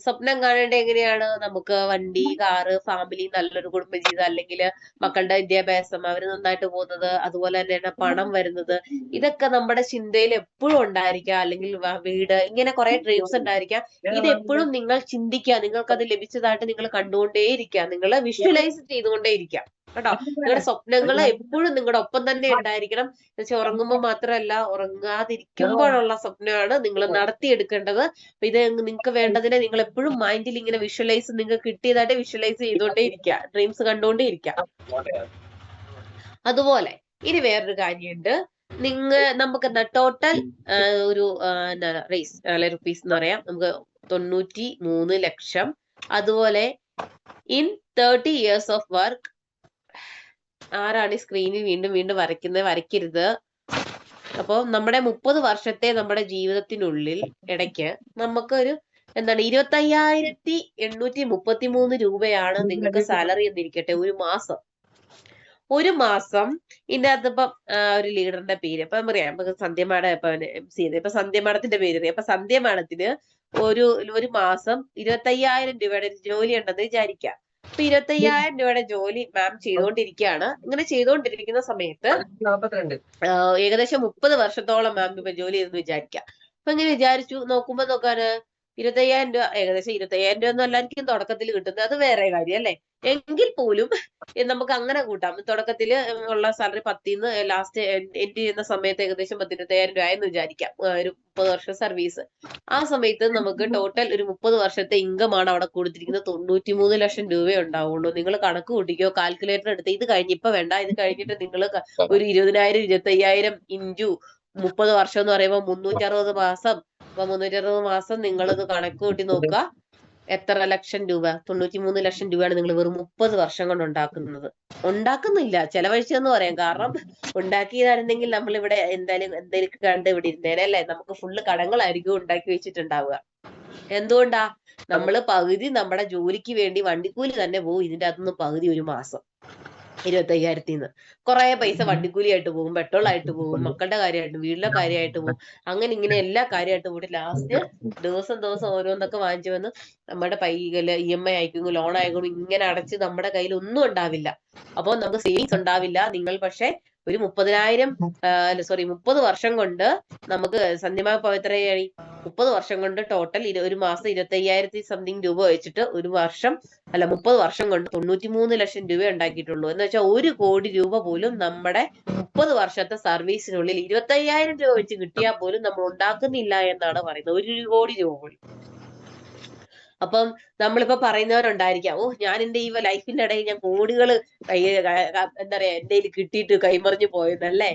S1: സ്വപ്നം കാണേണ്ട എങ്ങനെയാണ്? നമുക്ക് വണ്ടി, കാറ്, ഫാമിലി, നല്ലൊരു കുടുംബജീവിതം, അല്ലെങ്കിൽ മക്കളുടെ വിദ്യാഭ്യാസം, അവര് നന്നായിട്ട് പോകുന്നത്, അതുപോലെ തന്നെയാണ് പണം വരുന്നത്. ഇതൊക്കെ നമ്മുടെ ചിന്തയിൽ എപ്പോഴും ഉണ്ടായിരിക്കാം. അല്ലെങ്കിൽ വീട്, ഇങ്ങനെ കുറെ ഡ്രീംസ് ഉണ്ടായിരിക്കാം. ഇത് എപ്പോഴും നിങ്ങൾ ചിന്തിക്കുക, നിങ്ങൾക്ക് അത് ലഭിച്ചതായിട്ട് നിങ്ങൾ കണ്ടുകൊണ്ടേയിരിക്കുക, നിങ്ങൾ വിഷ്വലൈസ് ചെയ്തുകൊണ്ടേയിരിക്കുക കേട്ടോ. നിങ്ങളുടെ സ്വപ്നങ്ങൾ എപ്പോഴും നിങ്ങളുടെ ഒപ്പം തന്നെ ഉണ്ടായിരിക്കണം. എന്നുവെച്ചാൽ ഉറങ്ങുമ്പോൾ മാത്രമല്ല, ഉറങ്ങാതിരിക്കുമ്പോഴുള്ള സ്വപ്നമാണ് നിങ്ങൾ നടത്തിയെടുക്കേണ്ടത്. അപ്പൊ ഇത് നിങ്ങൾക്ക് വേണ്ടതിനെ നിങ്ങൾ എപ്പോഴും മൈൻഡിൽ ഇങ്ങനെ വിഷ്വലൈസ്, നിങ്ങൾക്ക് കിട്ടിയതായിട്ട് വിഷ്വലൈസ് ചെയ്തുകൊണ്ടേ ഇരിക്കുക, ഡ്രീംസ് കണ്ടുകൊണ്ടേ ഇരിക്കുക. അതുപോലെ ഇനി വേറൊരു കാര്യമുണ്ട്. നമുക്ക് എന്താ ടോട്ടൽ ഒരു റേസ് അല്ലെ റുപ്പീസ് എന്ന് പറയാം, നമുക്ക് 93 ലക്ഷം. അതുപോലെ ഇൻ 30 years ഓഫ് വർക്ക്. ആരാണ് ഈ സ്ക്രീനിൽ വീണ്ടും വീണ്ടും വരയ്ക്കരുത്. അപ്പൊ നമ്മുടെ 30 വർഷത്തെ നമ്മുടെ ജീവിതത്തിനുള്ളിൽ ഇടയ്ക്ക് നമുക്കൊരു 25,833 രൂപയാണ് നിങ്ങൾക്ക് സാലറി എന്നിരിക്കട്ടെ ഒരു മാസം. ഇതിന്റെ അകത്ത് ഇപ്പം ഒരു ലീഡറിന്റെ പേര് ഇപ്പൊ പറയാം, നമുക്ക് സന്ധ്യ മാഡം ഇപ്പൊ MC ചെയ്ത്, ഇപ്പൊ സന്ധ്യ മാഡത്തിന്റെ പേര് അറിയാം. അപ്പൊ സന്ധ്യ മാഡത്തിന് ഒരു മാസം 25,000 രൂപയുടെ ജോലി ഉണ്ടെന്ന് വിചാരിക്കാം. അപ്പൊ 25,000 രൂപയുടെ ജോലി മാം ചെയ്തുകൊണ്ടിരിക്കുകയാണ്. ഇങ്ങനെ ചെയ്തുകൊണ്ടിരിക്കുന്ന സമയത്ത് ഏകദേശം 30 വർഷത്തോളം മാം ഇപ്പൊ ജോലി ചെയ്തെന്ന് വിചാരിക്കാം. അപ്പൊ ഇങ്ങനെ നോക്കുമ്പോ 25,000 രൂപ, ഏകദേശം 25,000 രൂപ ഒന്നും അല്ലായിരിക്കും തുടക്കത്തിൽ കിട്ടുന്നത്, അത് വേറെ കാര്യം അല്ലെ. എങ്കിൽ പോലും നമുക്ക് അങ്ങനെ കൂട്ടാം. തുടക്കത്തിൽ ഉള്ള സാലറി 10ന്ന് ലാസ്റ്റ് എൻഡ് ചെയ്യുന്ന സമയത്ത് ഏകദേശം 25,000 രൂപ എന്ന് വിചാരിക്കാം. ഒരു 30 വർഷം സർവീസ്. ആ സമയത്ത് നമുക്ക് ടോട്ടൽ ഒരു 30 വർഷത്തെ ഇൻകം ആണ് അവിടെ കൊടുത്തിരിക്കുന്നത്. 93 ലക്ഷം രൂപ ഉണ്ടാവുള്ളൂ. നിങ്ങൾ കണക്ക് കൂട്ടിക്കോ, കാൽക്കുലേറ്റർ എടുത്ത്. ഇത് ഇപ്പൊ വേണ്ട, ഇത് കഴിഞ്ഞിട്ട് നിങ്ങൾ ഒരു 20,000 25,000 ഇൻറ്റു 30 വർഷം എന്ന് പറയുമ്പോൾ 360 മാസം. അപ്പൊ 360 മാസം നിങ്ങളത് കണക്ക് കൂട്ടി നോക്കുക, എത്ര ലക്ഷം രൂപ? 93 ലക്ഷം രൂപയാണ് നിങ്ങൾ വെറും 30 വർഷം കൊണ്ട് ഉണ്ടാക്കുന്നില്ല, ചെലവഴിച്ചെന്ന് പറയാം. കാരണം ഉണ്ടാക്കിയതായിരുന്നെങ്കിൽ നമ്മൾ ഇവിടെ എന്തായാലും കണ്ട് ഇവിടെ ഇരുന്നേനെ അല്ലേ. നമുക്ക് ഫുള്ള് കടങ്ങളായിരിക്കും ഉണ്ടാക്കി വെച്ചിട്ടുണ്ടാവുക. എന്തുകൊണ്ടാ? നമ്മള് പകുതി നമ്മുടെ ജോലിക്ക് വേണ്ടി വണ്ടിക്കൂലി തന്നെ പോകും. ഇതിന്റെ അകത്തുനിന്ന് പകുതി ഒരു മാസം 25,000-ന്ന് കുറെ പൈസ വണ്ടിക്കൂലിയായിട്ട് പോകും, പെട്രോൾ ആയിട്ട് പോകും, മക്കളുടെ കാര്യമായിട്ട്, വീട്ടിലെ കാര്യമായിട്ട് പോകും. അങ്ങനെ ഇങ്ങനെ എല്ലാ കാര്യമായിട്ട് പോയിട്ട് ലാസ്റ്റ് ദിവസം ഓരോന്നൊക്കെ വാങ്ങിച്ചു വന്ന് നമ്മുടെ കയ്യില് EMI അയക്കുന്നു, ലോൺ അയക്കുന്നു, ഇങ്ങനെ അടച്ച് നമ്മുടെ കയ്യിൽ ഒന്നും ഉണ്ടാവില്ല. അപ്പോൾ നമുക്ക് സേവിങ്സ് ഉണ്ടാവില്ല. നിങ്ങൾ പക്ഷെ ഒരു 30 വർഷം കൊണ്ട് നമുക്ക് സന്ധ്യമായ പവിത്രയായി 30 വർഷം കൊണ്ട് ടോട്ടൽ ഒരു മാസം 25,000 സംതിങ് രൂപ വെച്ചിട്ട് ഒരു വർഷം 30 വർഷം കൊണ്ട് 93 ലക്ഷം രൂപ ഉണ്ടാക്കിയിട്ടുള്ളൂ. എന്ന് വെച്ചാൽ 1 കോടി രൂപ പോലും നമ്മുടെ 30 വർഷത്തെ സർവീസിനുള്ളിൽ 25,000 രൂപ വെച്ച് കിട്ടിയാൽ പോലും നമ്മൾ ഉണ്ടാക്കുന്നില്ല എന്നാണ് പറയുന്നത്. 1 കോടി രൂപ പോലും. അപ്പം നമ്മളിപ്പോ പറയുന്നവരുണ്ടായിരിക്കാം, ഓ ഞാൻ എന്റെ ഈ ലൈഫിന്റെ ഇടയിൽ ഞാൻ കോടികൾ എന്താ പറയാ എന്റെ കയ്യിൽ കിട്ടിയിട്ട് കൈമറിഞ്ഞു പോയതല്ലേ.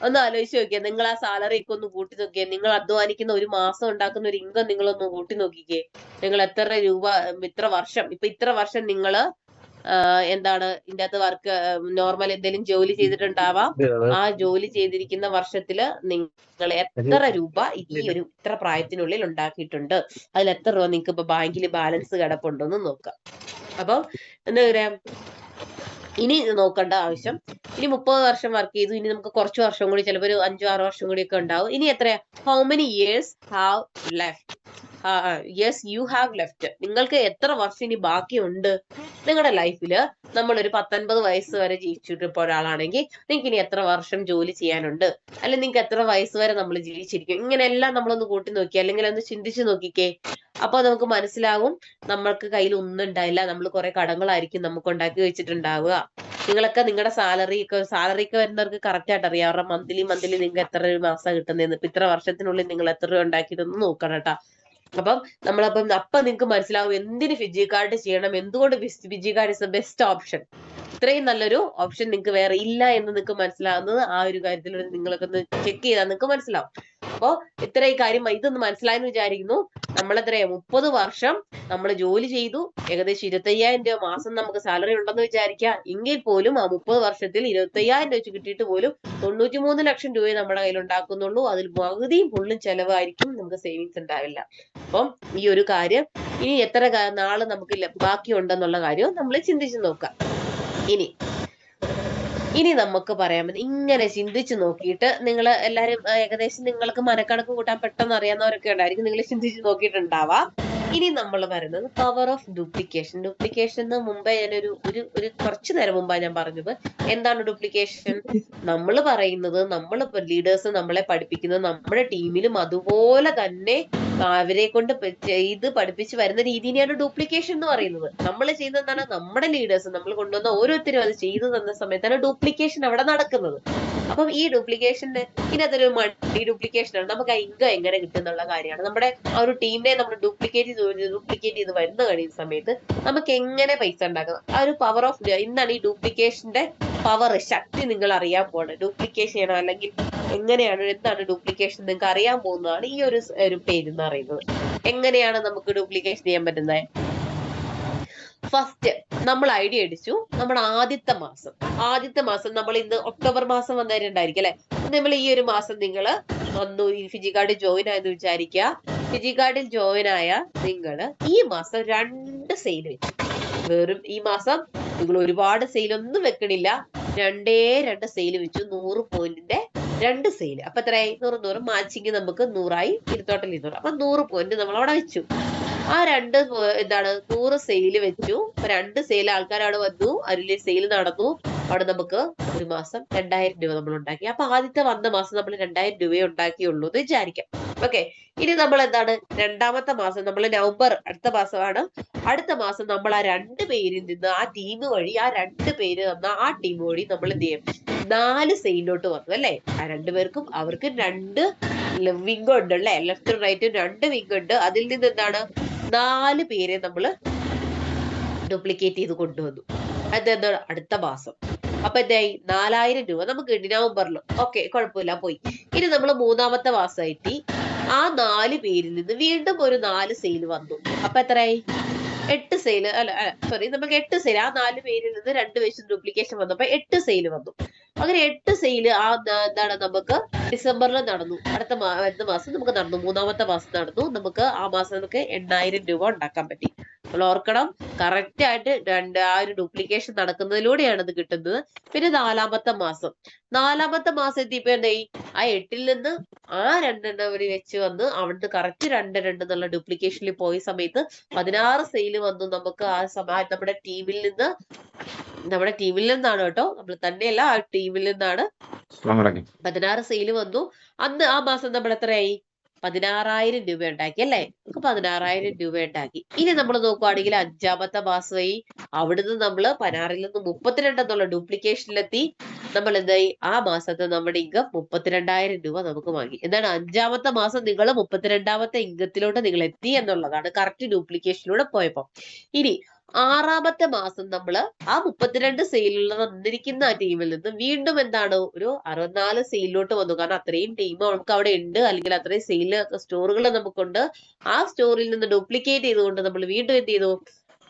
S1: ഒന്ന് ആലോചിച്ച് നോക്കിയേ, നിങ്ങൾ ആ സാലറി ഒക്കെ ഒന്ന് കൂട്ടി നോക്കിയേ, നിങ്ങൾ അധ്വാനിക്കുന്ന ഒരു മാസം ഉണ്ടാക്കുന്ന ഒരു ഇൻകം നിങ്ങളൊന്ന് കൂട്ടി നോക്കിക്കേ. നിങ്ങൾ എത്ര രൂപ ഇത്ര വർഷം, ഇപ്പൊ ഇത്ര വർഷം നിങ്ങള് എന്താണ് ഇതിന്റെ അകത്ത് വർക്ക് നോർമൽ എന്തെങ്കിലും ജോലി ചെയ്തിട്ടുണ്ടാവാം. ആ ജോലി ചെയ്തിരിക്കുന്ന വർഷത്തില് നിങ്ങൾ എത്ര രൂപ ഈ ഒരു ഇത്ര പ്രായത്തിനുള്ളിൽ ഉണ്ടാക്കിയിട്ടുണ്ട്, അതിൽ എത്ര രൂപ നിങ്ങൾക്ക് ഇപ്പൊ ബാങ്കിൽ ബാലൻസ് കിടപ്പുണ്ടോ എന്ന് നോക്കാം. അപ്പം എന്താ പറയാ, ഇനി നോക്കേണ്ട ആവശ്യം, ഇനി 30 വർഷം വർക്ക് ചെയ്തു, ഇനി നമുക്ക് കുറച്ച് വർഷം കൂടി, ചിലപ്പോൾ ഒരു 5-6 വർഷം കൂടി ഒക്കെ ഉണ്ടാവും. ഇനി എത്രയാ, how many years have left, yes you have left, നിങ്ങൾക്ക് എത്ര വർഷം ഇനി ബാക്കിയുണ്ട് നിങ്ങളുടെ ലൈഫില്. നമ്മളൊരു 19 വയസ്സ് വരെ ജീവിച്ചിട്ടിപ്പോ ഒരാളാണെങ്കിൽ നിങ്ങൾക്ക് ഇനി എത്ര വർഷം ജോലി ചെയ്യാനുണ്ട്, അല്ലെങ്കിൽ നിങ്ങൾക്ക് എത്ര വയസ്സ് വരെ നമ്മൾ ജീവിച്ചിരിക്കും. ഇങ്ങനെയെല്ലാം നമ്മളൊന്ന് കൂട്ടി നോക്കി, അല്ലെങ്കിൽ ഒന്ന് ചിന്തിച്ചു നോക്കിക്കേ. അപ്പൊ നമുക്ക് മനസ്സിലാവും നമ്മൾക്ക് കയ്യിൽ ഒന്നും ഉണ്ടായില്ല, നമ്മൾ കുറെ കടങ്ങളായിരിക്കും നമുക്ക് ഉണ്ടാക്കി വെച്ചിട്ടുണ്ടാവുക. നിങ്ങളൊക്കെ നിങ്ങളുടെ സാലറി ഒക്കെ വരുന്നവർക്ക് കറക്റ്റ് ആയിട്ട് അറിയാം, അവരുടെ മന്ത്ലി നിങ്ങൾക്ക് എത്ര രൂപ മാസം കിട്ടുന്നതെന്ന്. ഇപ്പൊ ഇത്ര വർഷത്തിനുള്ളിൽ നിങ്ങൾ എത്ര രൂപ ഉണ്ടാക്കിയിട്ടൊന്ന് നോക്കണം കേട്ടാ. അപ്പം നിങ്ങൾക്ക് മനസ്സിലാവും എന്തിന് ഫിജി കാർഡ് ചെയ്യണം, എന്തുകൊണ്ട് Fiji card is the best option. ഇത്രയും നല്ലൊരു ഓപ്ഷൻ നിങ്ങൾക്ക് വേറെ ഇല്ല എന്ന് നിങ്ങൾക്ക് മനസ്സിലാവുന്നത് ആ ഒരു കാര്യത്തിൽ നിങ്ങളൊക്കെ ഒന്ന് ചെക്ക് ചെയ്താൽ നിങ്ങൾക്ക് മനസ്സിലാവും. അപ്പോ ഇത്രയും കാര്യം ഇതൊന്ന് മനസ്സിലായെന്ന് വിചാരിക്കുന്നു. നമ്മളെത്രയാ 30 വർഷം നമ്മൾ ജോലി ചെയ്തു, ഏകദേശം 25,000 രൂപ മാസം നമുക്ക് സാലറി ഉണ്ടെന്ന് വിചാരിക്കുക. എങ്കിൽ പോലും ആ 30 വർഷത്തിൽ 25,000 രൂപ വെച്ച് കിട്ടിയിട്ട് പോലും 93 ലക്ഷം രൂപയെ നമ്മുടെ കയ്യിൽ ഉണ്ടാക്കുന്നുള്ളൂ. അതിൽ പകുതിയും ഫുള്ളും ചെലവായിരിക്കും, നമുക്ക് സേവിങ്സ് ഉണ്ടാവില്ല. അപ്പം ഈ ഒരു കാര്യം ഇനി എത്ര നാള് നമുക്ക് ബാക്കിയുണ്ടെന്നുള്ള കാര്യവും നമ്മൾ ചിന്തിച്ചു നോക്കാം. ഇനി നമുക്ക് പറയാൻ പറ്റും, ഇങ്ങനെ ചിന്തിച്ചു നോക്കിയിട്ട് നിങ്ങൾ എല്ലാരും ഏകദേശം നിങ്ങൾക്ക് മനക്കണക്ക് കൂട്ടാൻ പെട്ടെന്ന് അറിയാവുന്നവരൊക്കെ ഉണ്ടായിരിക്കും, നിങ്ങൾ ചിന്തിച്ചു നോക്കിയിട്ടുണ്ടാവാം. ഇനി നമ്മൾ വരുന്നത് പവർ ഓഫ് ഡ്യൂപ്ലിക്കേഷൻ. ഡ്യൂപ്ലിക്കേഷൻ മുമ്പേ ഞാനൊരു ഒരു കുറച്ചു നേരം മുമ്പാണ് ഞാൻ പറഞ്ഞത്. എന്താണ് ഡ്യൂപ്ലിക്കേഷൻ? നമ്മൾ പറയുന്നത്, നമ്മളിപ്പോ ലീഡേഴ്സ് നമ്മളെ പഠിപ്പിക്കുന്നത് നമ്മുടെ ടീമിലും അതുപോലെ തന്നെ അവരെ കൊണ്ട് ചെയ്ത് പഠിപ്പിച്ച് വരുന്ന രീതിയാണ് ഡ്യൂപ്ലിക്കേഷൻ എന്ന് പറയുന്നത്. നമ്മൾ ചെയ്യുന്നത് എന്താണ്, നമ്മുടെ ലീഡേഴ്സ് നമ്മൾ കൊണ്ടുവന്ന ഓരോരുത്തരും അത് ചെയ്തു തന്ന സമയത്താണ് ഡ്യൂപ്ലിക്കേഷൻ അവിടെ നടക്കുന്നത്. അപ്പം ഈ ഡ്യൂപ്ലിക്കേഷന്റെ ഇതിനകത്തൊരു മൾട്ടി ഡ്യൂപ്ലിക്കേഷൻ ആണ്. നമുക്ക് ആ ഇൻകം എങ്ങനെ കിട്ടുന്നുള്ള കാര്യമാണ്. നമ്മുടെ ആ ഒരു ടീമിനെ നമ്മൾ ഡ്യൂപ്ലിക്കേറ്റ് ചെയ്ത് വരുന്ന കഴിയുന്ന സമയത്ത് നമുക്ക് എങ്ങനെ പൈസ ഉണ്ടാക്കാം. ആ ഒരു പവർ ഓഫ് ഇന്നാണ് ഈ ഡ്യൂപ്ലിക്കേഷന്റെ പവർ, ശക്തി നിങ്ങൾ അറിയാൻ പോകുന്നത്. ഡ്യൂപ്ലിക്കേഷൻ ചെയ്യണം അല്ലെങ്കിൽ എങ്ങനെയാണ്, എന്താണ് ഡ്യൂപ്ലിക്കേഷൻ നിങ്ങൾക്ക് അറിയാൻ പോകുന്നതാണ് ഈ ഒരു പേര് എന്ന് പറയുന്നത്. എങ്ങനെയാണ് നമുക്ക് ഡ്യൂപ്ലിക്കേഷൻ ചെയ്യാൻ പറ്റുന്നത്? ഫസ്റ്റ് നമ്മൾ ഐഡിയ അടിച്ചു, നമ്മുടെ ആദ്യത്തെ മാസം നമ്മൾ ഇന്ന് ഒക്ടോബർ മാസം വന്നവരുണ്ടായിരിക്കും അല്ലെ. നമ്മൾ ഈ ഒരു മാസം നിങ്ങൾ വന്നു ഈ ഫിജി കാർഡിൽ ജോയിൻ ആയെന്ന് വിചാരിക്കുക. ഫിജി കാർഡിൽ ജോയിൻ ആയ നിങ്ങൾ ഈ മാസം 2 സെയിൽ വെച്ചു. വെറും ഈ മാസം നിങ്ങൾ ഒരുപാട് സെയിൽ ഒന്നും വെക്കണില്ല, 2 സെയിൽ വെച്ചു. 100 പോയിന്റിന്റെ 2 സെയിൽ. അപ്പൊ എത്രയായി? 100 മാച്ചിങ് നമുക്ക് 100ആയി, ടോട്ടൽ 200. അപ്പൊ 100 പോയിന്റ് നമ്മൾ അവിടെ വെച്ചു. ആ 100 സെയിൽ വെച്ചു. 2 സെയിൽ ആൾക്കാർ അവിടെ വന്നു, അതിലെ സെയിൽ നടന്നു. അവിടെ നമുക്ക് ഒരു മാസം 2,000 രൂപ നമ്മൾ ഉണ്ടാക്കി. അപ്പൊ ആദ്യത്തെ വന്ന മാസം നമ്മൾ 2,000 രൂപയെ ഉണ്ടാക്കിയുള്ളൂ എന്ന് വിചാരിക്കാം. ഓക്കെ, ഇനി നമ്മൾ എന്താണ്, രണ്ടാമത്തെ മാസം നമ്മൾ നവംബർ അടുത്ത മാസമാണ്. അടുത്ത മാസം നമ്മൾ ആ 2 പേരിൽ നിന്ന്, ആ ടീം വഴി, ആ 2 പേര് തന്ന ആ ടീം വഴി നമ്മൾ എന്ത് ചെയ്യും, 4 സെയിലോട്ട് വന്നു അല്ലെ. ആ 2 പേർക്കും അവർക്ക് 2 വിങ് ഉണ്ട് അല്ലെ, ലെഫ്റ്റും റൈറ്റും 2 വിങ് ഉണ്ട്. അതിൽ നിന്ന് എന്താണ് 4 പേരെ നമ്മൾ ഡ്യൂപ്ലിക്കേറ്റ് ചെയ്ത് കൊണ്ടുവന്നു. അതെന്താണ് അടുത്ത മാസം. അപ്പൊ എന്തായി, 4,000 രൂപ നമുക്ക് കിട്ടി നവംബറിൽ. ഓക്കെ, കുഴപ്പമില്ല, പോയി. ഇനി നമ്മൾ മൂന്നാമത്തെ മാസമായിട്ട് ആ 4 പേരിൽ നിന്ന് വീണ്ടും ഒരു 4 സെയിൽ വന്നു. അപ്പൊ എത്രയായി, 8 സെയിൽ, നമുക്ക് 8 സെയിൽ. ആ 4 പേരിൽ നിന്ന് 2 വെച്ച് ഡ്യൂപ്ലിക്കേഷൻ വന്നപ്പോ 8 സെയിൽ വന്നു. അങ്ങനെ 8 സെയിൽ എന്താണ് നമുക്ക് ഡിസംബറിൽ നടന്നു. അടുത്ത മാസം നമുക്ക് നടന്നു, മൂന്നാമത്തെ മാസം നടന്നു. നമുക്ക് ആ മാസം നമുക്ക് 8,000 രൂപ ഉണ്ടാക്കാൻ പറ്റി. നമ്മൾ ഓർക്കണം, കറക്റ്റ് ആയിട്ട് ആ ഒരു ഡ്യൂപ്ലിക്കേഷൻ നടക്കുന്നതിലൂടെയാണ് ഇത് കിട്ടുന്നത്. പിന്നെ നാലാമത്തെ മാസം എത്തിയപ്പോ എന്തായി, ആ 8ൽ നിന്ന് ആ 2 വെച്ച് വന്ന് അവിടുന്ന് കറക്റ്റ് 2 എന്നുള്ള ഡ്യൂപ്ലിക്കേഷനിൽ പോയ സമയത്ത് 16 സെയിൽ വന്നു നമുക്ക്. ആ സമയം നമ്മുടെ ടീമിൽ നിന്നാണ് കേട്ടോ, നമ്മൾ തന്നെയല്ല, ആ ടീമിൽ നിന്നാണ് 16 സെയിൽ വന്നു. അന്ന് ആ മാസം നമ്മൾ എത്രയായി, 16,000 രൂപ ഉണ്ടാക്കി അല്ലേ? നമുക്ക് 16,000 രൂപ ഉണ്ടാക്കി. ഇനി നമ്മൾ നോക്കുവാണെങ്കിൽ 5ാമത്തെ മാസമായി. അവിടുന്ന് നമ്മൾ 16ൽ നിന്ന് 32 എന്നുള്ള ഡ്യൂപ്ലിക്കേഷനിലെത്തി. നമ്മൾ എന്തായി? ആ മാസത്തെ നമ്മുടെ ഇൻകം 32,000 രൂപ നമുക്ക് വാങ്ങി. എന്താണ്? 5ാമത്തെ മാസം നിങ്ങൾ 32ാമത്തെ ഇൻകത്തിലോട്ട് നിങ്ങൾ എത്തി എന്നുള്ളതാണ് കറക്റ്റ് ഡ്യൂപ്ലിക്കേഷനിലൂടെ പോയപ്പോ. ഇനി 6ാമത്തെ മാസം നമ്മള് ആ 32 സെയിലുള്ള വന്നിരിക്കുന്ന ആ ടീമിൽ നിന്ന് വീണ്ടും എന്താണ് ഒരു 64 സെയിലിലോട്ട് വന്നു. കാരണം അത്രയും ടീം നമുക്ക് അവിടെ ഉണ്ട്, അല്ലെങ്കിൽ അത്രയും സെയിൽ സ്റ്റോറുകൾ നമുക്കുണ്ട്. ആ സ്റ്റോറിൽ നിന്ന് ഡ്യൂപ്ലിക്കേറ്റ് ചെയ്തുകൊണ്ട് നമ്മൾ വീണ്ടും എന്ത് ചെയ്തു?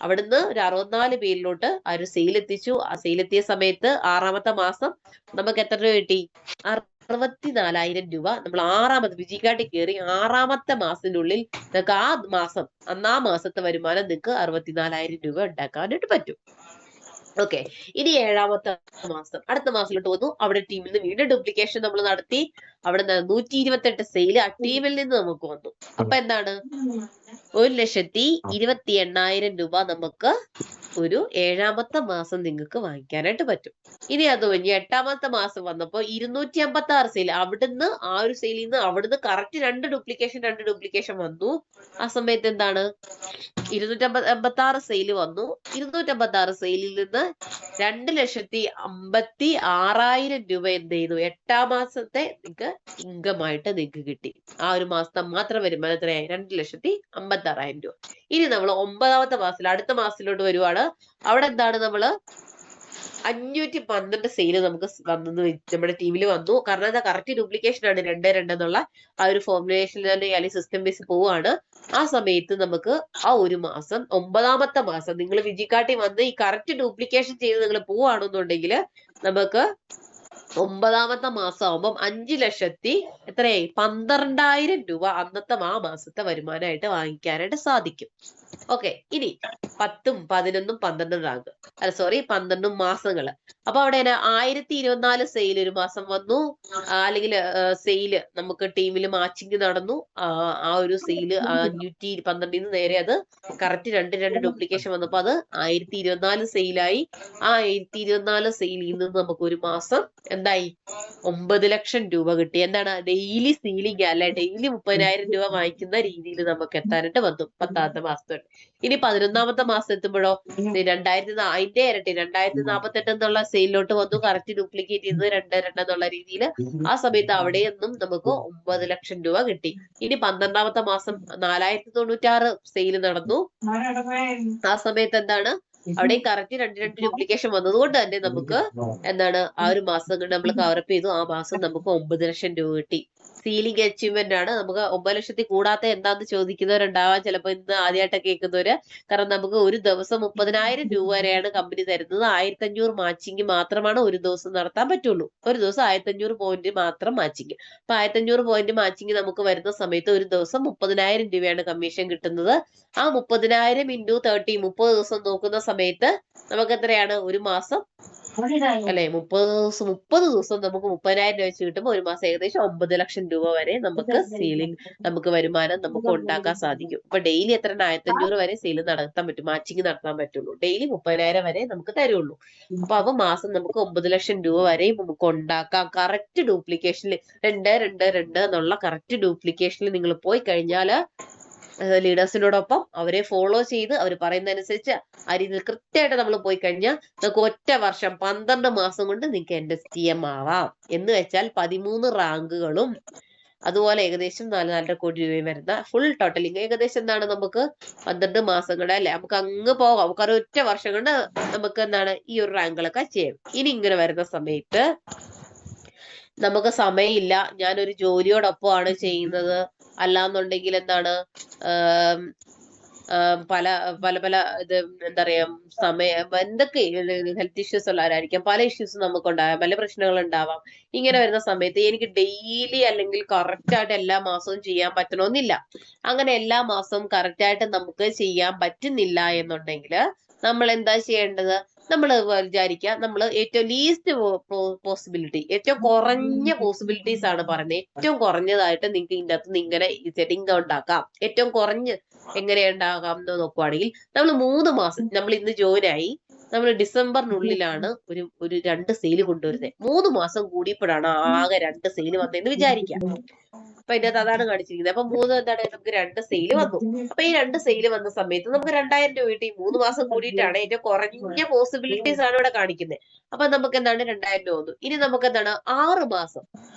S1: അവിടുന്ന് ഒരു 64 പേരിലോട്ട് ആ ഒരു സെയിൽ എത്തിച്ചു. ആ സെയിൽ എത്തിയ സമയത്ത് 6ാമത്തെ മാസം നമുക്ക് എത്ര രൂപ കിട്ടി? 64,000 രൂപ നമ്മൾ 6ാമത്തെ വിജിക്കാട്ടി കയറി 6ാമത്തെ മാസത്തിനുള്ളിൽ നിങ്ങൾക്ക് ആ മാസം ആ മാസത്തെ വരുമാനം നിങ്ങൾക്ക് 64,000 രൂപ ഉണ്ടാക്കാനായിട്ട് പറ്റും. ഓക്കെ. ഇനി 7ാമത്തെ മാസം, അടുത്ത മാസത്തിലോട്ട് വന്നു. അവിടെ ടീമിൽ നിന്ന് വീണ്ടും ഡ്യൂപ്ലിക്കേഷൻ നമ്മൾ നടത്തി. അവിടെ 128 സെയിൽ ആ ടീമിൽ നിന്ന് നമുക്ക് വന്നു. അപ്പൊ എന്താണ്? 1,28,000 രൂപ നമുക്ക് ഒരു 7ാമത്തെ മാസം നിങ്ങൾക്ക് വാങ്ങിക്കാനായിട്ട് പറ്റും. ഇനി അത് കഴിഞ്ഞ് 8ാമത്തെ മാസം വന്നപ്പോ 256 സെയിൽ. അവിടുന്ന് ആ ഒരു സെയിലിൽ നിന്ന് അവിടുന്ന് കറക്റ്റ് രണ്ട് ഡ്യൂപ്ലിക്കേഷൻ വന്നു. ആ സമയത്ത് എന്താണ്? 256 സെയിൽ വന്നു. 256 സെയിലിൽ നിന്ന് 2,56,000 രൂപ എന്ത് ചെയ്തു? 8ാം മാസത്തെ നിങ്ങൾക്ക് ഇൻകം ആയിട്ട് നിങ്ങൾക്ക് കിട്ടി. ആ ഒരു മാസത്തെ മാത്രം വരുമാനം എത്രയായി? 2,56,000 രൂപ. ഇനി നമ്മൾ 9ാമത്തെ മാസത്തിൽ അടുത്ത മാസത്തിലോട്ട് വരുവാണ്. അവിടെ എന്താണ്? നമ്മള് 512 സെയിൽ നമുക്ക് വന്നു, നമ്മുടെ ടീമിൽ വന്നു. കാരണം എന്താ? കറക്റ്റ് ഡ്യൂപ്ലിക്കേഷൻ ആണ് 2 എന്നുള്ള ആ ഒരു ഫോർമുലേഷനിൽ അല്ലെങ്കിൽ സിസ്റ്റം ബേസ് പോവാണ്. ആ സമയത്ത് നമുക്ക് ആ ഒരു മാസം 9ാമത്തെ മാസം നിങ്ങൾ വിജിക്കാട്ടി വന്ന് ഈ കറക്റ്റ് ഡ്യൂപ്ലിക്കേഷൻ ചെയ്ത് നിങ്ങൾ പോവാണെന്നുണ്ടെങ്കിൽ നമുക്ക് 9ാമത്തെ മാസം ആവുമ്പം 5,00,000 എത്രയായി? 12,000 രൂപ അന്നത്തെ ആ മാസത്തെ വരുമാനമായിട്ട് വാങ്ങിക്കാനായിട്ട് സാധിക്കും. ഓക്കെ. ഇനി 10ഉം 11ഉം 12 റാങ്ക്, 12 മാസങ്ങള്. അപ്പൊ അവിടെ 1,024 സെയിൽ ഒരു മാസം വന്നു. അല്ലെങ്കിൽ സെയില് നമുക്ക് ടീമിൽ മാച്ചിങ് നടന്നു. ആ ഒരു സെയില് 512 നേരെ അത് കറക്റ്റ് 2 ഡ്യൂപ്ലിക്കേഷൻ വന്നപ്പോ അത് 1,024 സെയിലായി. ആ 1,024 സെയിലിൽ നിന്ന് നമുക്ക് ഒരു മാസം എന്തായി? 9 ലക്ഷം രൂപ കിട്ടി. എന്താണ്? ഡെയിലി സീലിംഗ് അല്ലെ? ഡെയിലി 30,000 രൂപ വാങ്ങിക്കുന്ന രീതിയിൽ നമുക്ക് എത്താനായിട്ട് വന്നു 10ാമത്തെ മാസത്തോട്ട്. ഇനി 11ാമത്തെ മാസം എത്തുമ്പോഴോ അതിന്റെ ഇരട്ടി 2,048 എന്നുള്ള സെയിലിലോട്ട് വന്നു. കറക്റ്റ് ഡ്യൂപ്ലിക്കേറ്റ് ചെയ്തത് 2 എന്നുള്ള രീതിയിൽ. ആ സമയത്ത് അവിടെയൊന്നും നമുക്ക് 9 ലക്ഷം രൂപ കിട്ടി. ഇനി 12ാമത്തെ മാസം 4,096 സെയിൽ നടന്നു. ആ സമയത്ത് എന്താണ്? അവിടെയും കറക്റ്റ് 2 ഡ്യൂപ്ലിക്കേഷൻ വന്നതുകൊണ്ട് തന്നെ നമുക്ക് എന്താണ്? ആ ഒരു മാസം കൊണ്ട് നമ്മൾ കവറപ്പ് ചെയ്തു. ആ മാസം നമുക്ക് 9 ലക്ഷം രൂപ കിട്ടി. സീലിംഗ് അച്ചീവ്മെന്റ് ആണ്. നമുക്ക് 9 ലക്ഷത്തിൽ കൂടാത്ത എന്താന്ന് ചോദിക്കുന്നവരുണ്ടാവാം ചിലപ്പോൾ ഇന്ന് ആദ്യമായിട്ടൊക്കെ കേൾക്കുന്നവര്. കാരണം നമുക്ക് ഒരു ദിവസം 30,000 രൂപ വരെയാണ് കമ്പനി തരുന്നത്. 1,500 മാച്ചിങ് മാത്രമാണ് ഒരു ദിവസം നടത്താൻ പറ്റുള്ളൂ. ഒരു ദിവസം 1,500 പോയിന്റ് മാത്രം മാച്ചിങ്. അപ്പൊ 1,500 പോയിന്റ് മാച്ചിങ് നമുക്ക് വരുന്ന സമയത്ത് ഒരു ദിവസം 30,000 രൂപയാണ് കമ്മീഷൻ കിട്ടുന്നത്. ആ 30,000 × 30 30 ദിവസം നോക്കുന്ന സമയത്ത് നമുക്ക് എത്രയാണ്? ഒരു മാസം അല്ലെ 30 ദിവസം നമുക്ക് 30,000 രൂപ വെച്ച് കിട്ടുമ്പോൾ ഒരു മാസം ഏകദേശം 9 ലക്ഷം രൂപ വരെ നമുക്ക് സീലിംഗ് നമുക്ക് വരുമാനം നമുക്ക് ഉണ്ടാക്കാൻ സാധിക്കും. അപ്പൊ ഡെയിലി എത്ര? 1,500 വരെ സെയിൽ നടത്താൻ പറ്റും, മാച്ചിങ് നടത്താൻ പറ്റുള്ളൂ. ഡെയിലി 30,000 വരെ നമുക്ക് തരുള്ളൂ. അപ്പൊ മാസം നമുക്ക് 9 ലക്ഷം രൂപ വരെയും നമുക്ക് ഉണ്ടാക്കാം. കറക്റ്റ് ഡ്യൂപ്ലിക്കേഷനിൽ 2 എന്നുള്ള കറക്റ്റ് ഡ്യൂപ്ലിക്കേഷനിൽ നിങ്ങൾ പോയി കഴിഞ്ഞാല് ലീഡേഴ്സിനോടൊപ്പം അവരെ ഫോളോ ചെയ്ത് അവർ പറയുന്നതനുസരിച്ച് ആ രീതിയിൽ കൃത്യമായിട്ട് നമ്മൾ പോയി കഴിഞ്ഞാൽ നമുക്ക് ഒറ്റ വർഷം 12 മാസം കൊണ്ട് നിങ്ങൾക്ക് NSTM ആവാം. എന്ന് വെച്ചാൽ 13 റാങ്കുകളും അതുപോലെ ഏകദേശം 4-4.5 കോടി രൂപയും വരുന്ന ഫുൾ ടോട്ടലിംഗ് ഏകദേശം എന്താണ്? നമുക്ക് 12 മാസങ്ങളുടെ അല്ലെ നമുക്ക് അങ്ങ് പോകാം. നമുക്ക് ഒരു ഒറ്റ വർഷം കൊണ്ട് നമുക്ക് എന്താണ്? ഈ ഒരു റാങ്കുകളൊക്കെ ചെയ്യാം. ഇനി ഇങ്ങനെ വരുന്ന സമയത്ത് നമുക്ക് സമയമില്ല, ഞാനൊരു ജോലിയോടൊപ്പമാണ് ചെയ്യുന്നത്, അല്ലാന്നുണ്ടെങ്കിൽ എന്താണ്? പല പല പല ഇത് എന്താ പറയാ എന്തൊക്കെ ഹെൽത്ത് ഇഷ്യൂസ് ഉള്ളവരായിരിക്കാം. പല ഇഷ്യൂസ് നമുക്കുണ്ടാകാം, പല പ്രശ്നങ്ങൾ ഉണ്ടാവാം. ഇങ്ങനെ വരുന്ന സമയത്ത് എനിക്ക് ഡെയിലി അല്ലെങ്കിൽ കറക്റ്റ് ആയിട്ട് എല്ലാ മാസവും ചെയ്യാൻ പറ്റണമെന്നില്ല. അങ്ങനെ എല്ലാ മാസവും കറക്റ്റ് ആയിട്ട് നമുക്ക് ചെയ്യാൻ പറ്റുന്നില്ല എന്നുണ്ടെങ്കിൽ നമ്മൾ എന്താ ചെയ്യേണ്ടത്? നമ്മൾ വിചാരിക്കുക നമ്മൾ ഏറ്റവും ലീസ്റ്റ് പോസിബിലിറ്റി, ഏറ്റവും കുറഞ്ഞ പോസിബിലിറ്റീസ് ആണ് പറയുന്നത്. ഏറ്റവും കുറഞ്ഞതായിട്ട് നിങ്ങൾക്ക് ഇതിന്റെ അകത്ത് ഇങ്ങനെ ഇൻകം ഉണ്ടാക്കാം. ഏറ്റവും കുറഞ്ഞ എങ്ങനെ ഉണ്ടാകാം എന്ന് നോക്കുവാണെങ്കിൽ നമ്മൾ 3 മാസം, നമ്മൾ ഇന്ന് ജോയിൻ ആയി നമ്മൾ ഡിസംബറിനുള്ളിലാണ് ഒരു 2 സെയിൽ കൊണ്ടുവരുന്നത്. 3 മാസം കൂടിയപ്പോഴാണ് ആകെ 2 സെയിൽ വന്നതെന്ന് വിചാരിക്കാം. അപ്പൊ ഇതിനകത്ത് അതാണ് കാണിച്ചിരിക്കുന്നത്. അപ്പൊ 3 എന്താണ്, നമുക്ക് 2 സെയിൽ വന്നു. അപ്പൊ ഈ 2 സെയിൽ വന്ന സമയത്ത് നമുക്ക് 2000 രൂപ കിട്ടി. 3 മാസം കൂടിയിട്ടാണ്, ഏറ്റവും കുറഞ്ഞ പോസിബിലിറ്റീസ് ആണ് ഇവിടെ കാണിക്കുന്നത്. അപ്പൊ നമുക്ക് എന്താണ് 2000 രൂപ വന്നു. ഇനി നമുക്ക് എന്താണ് 6 മാസം,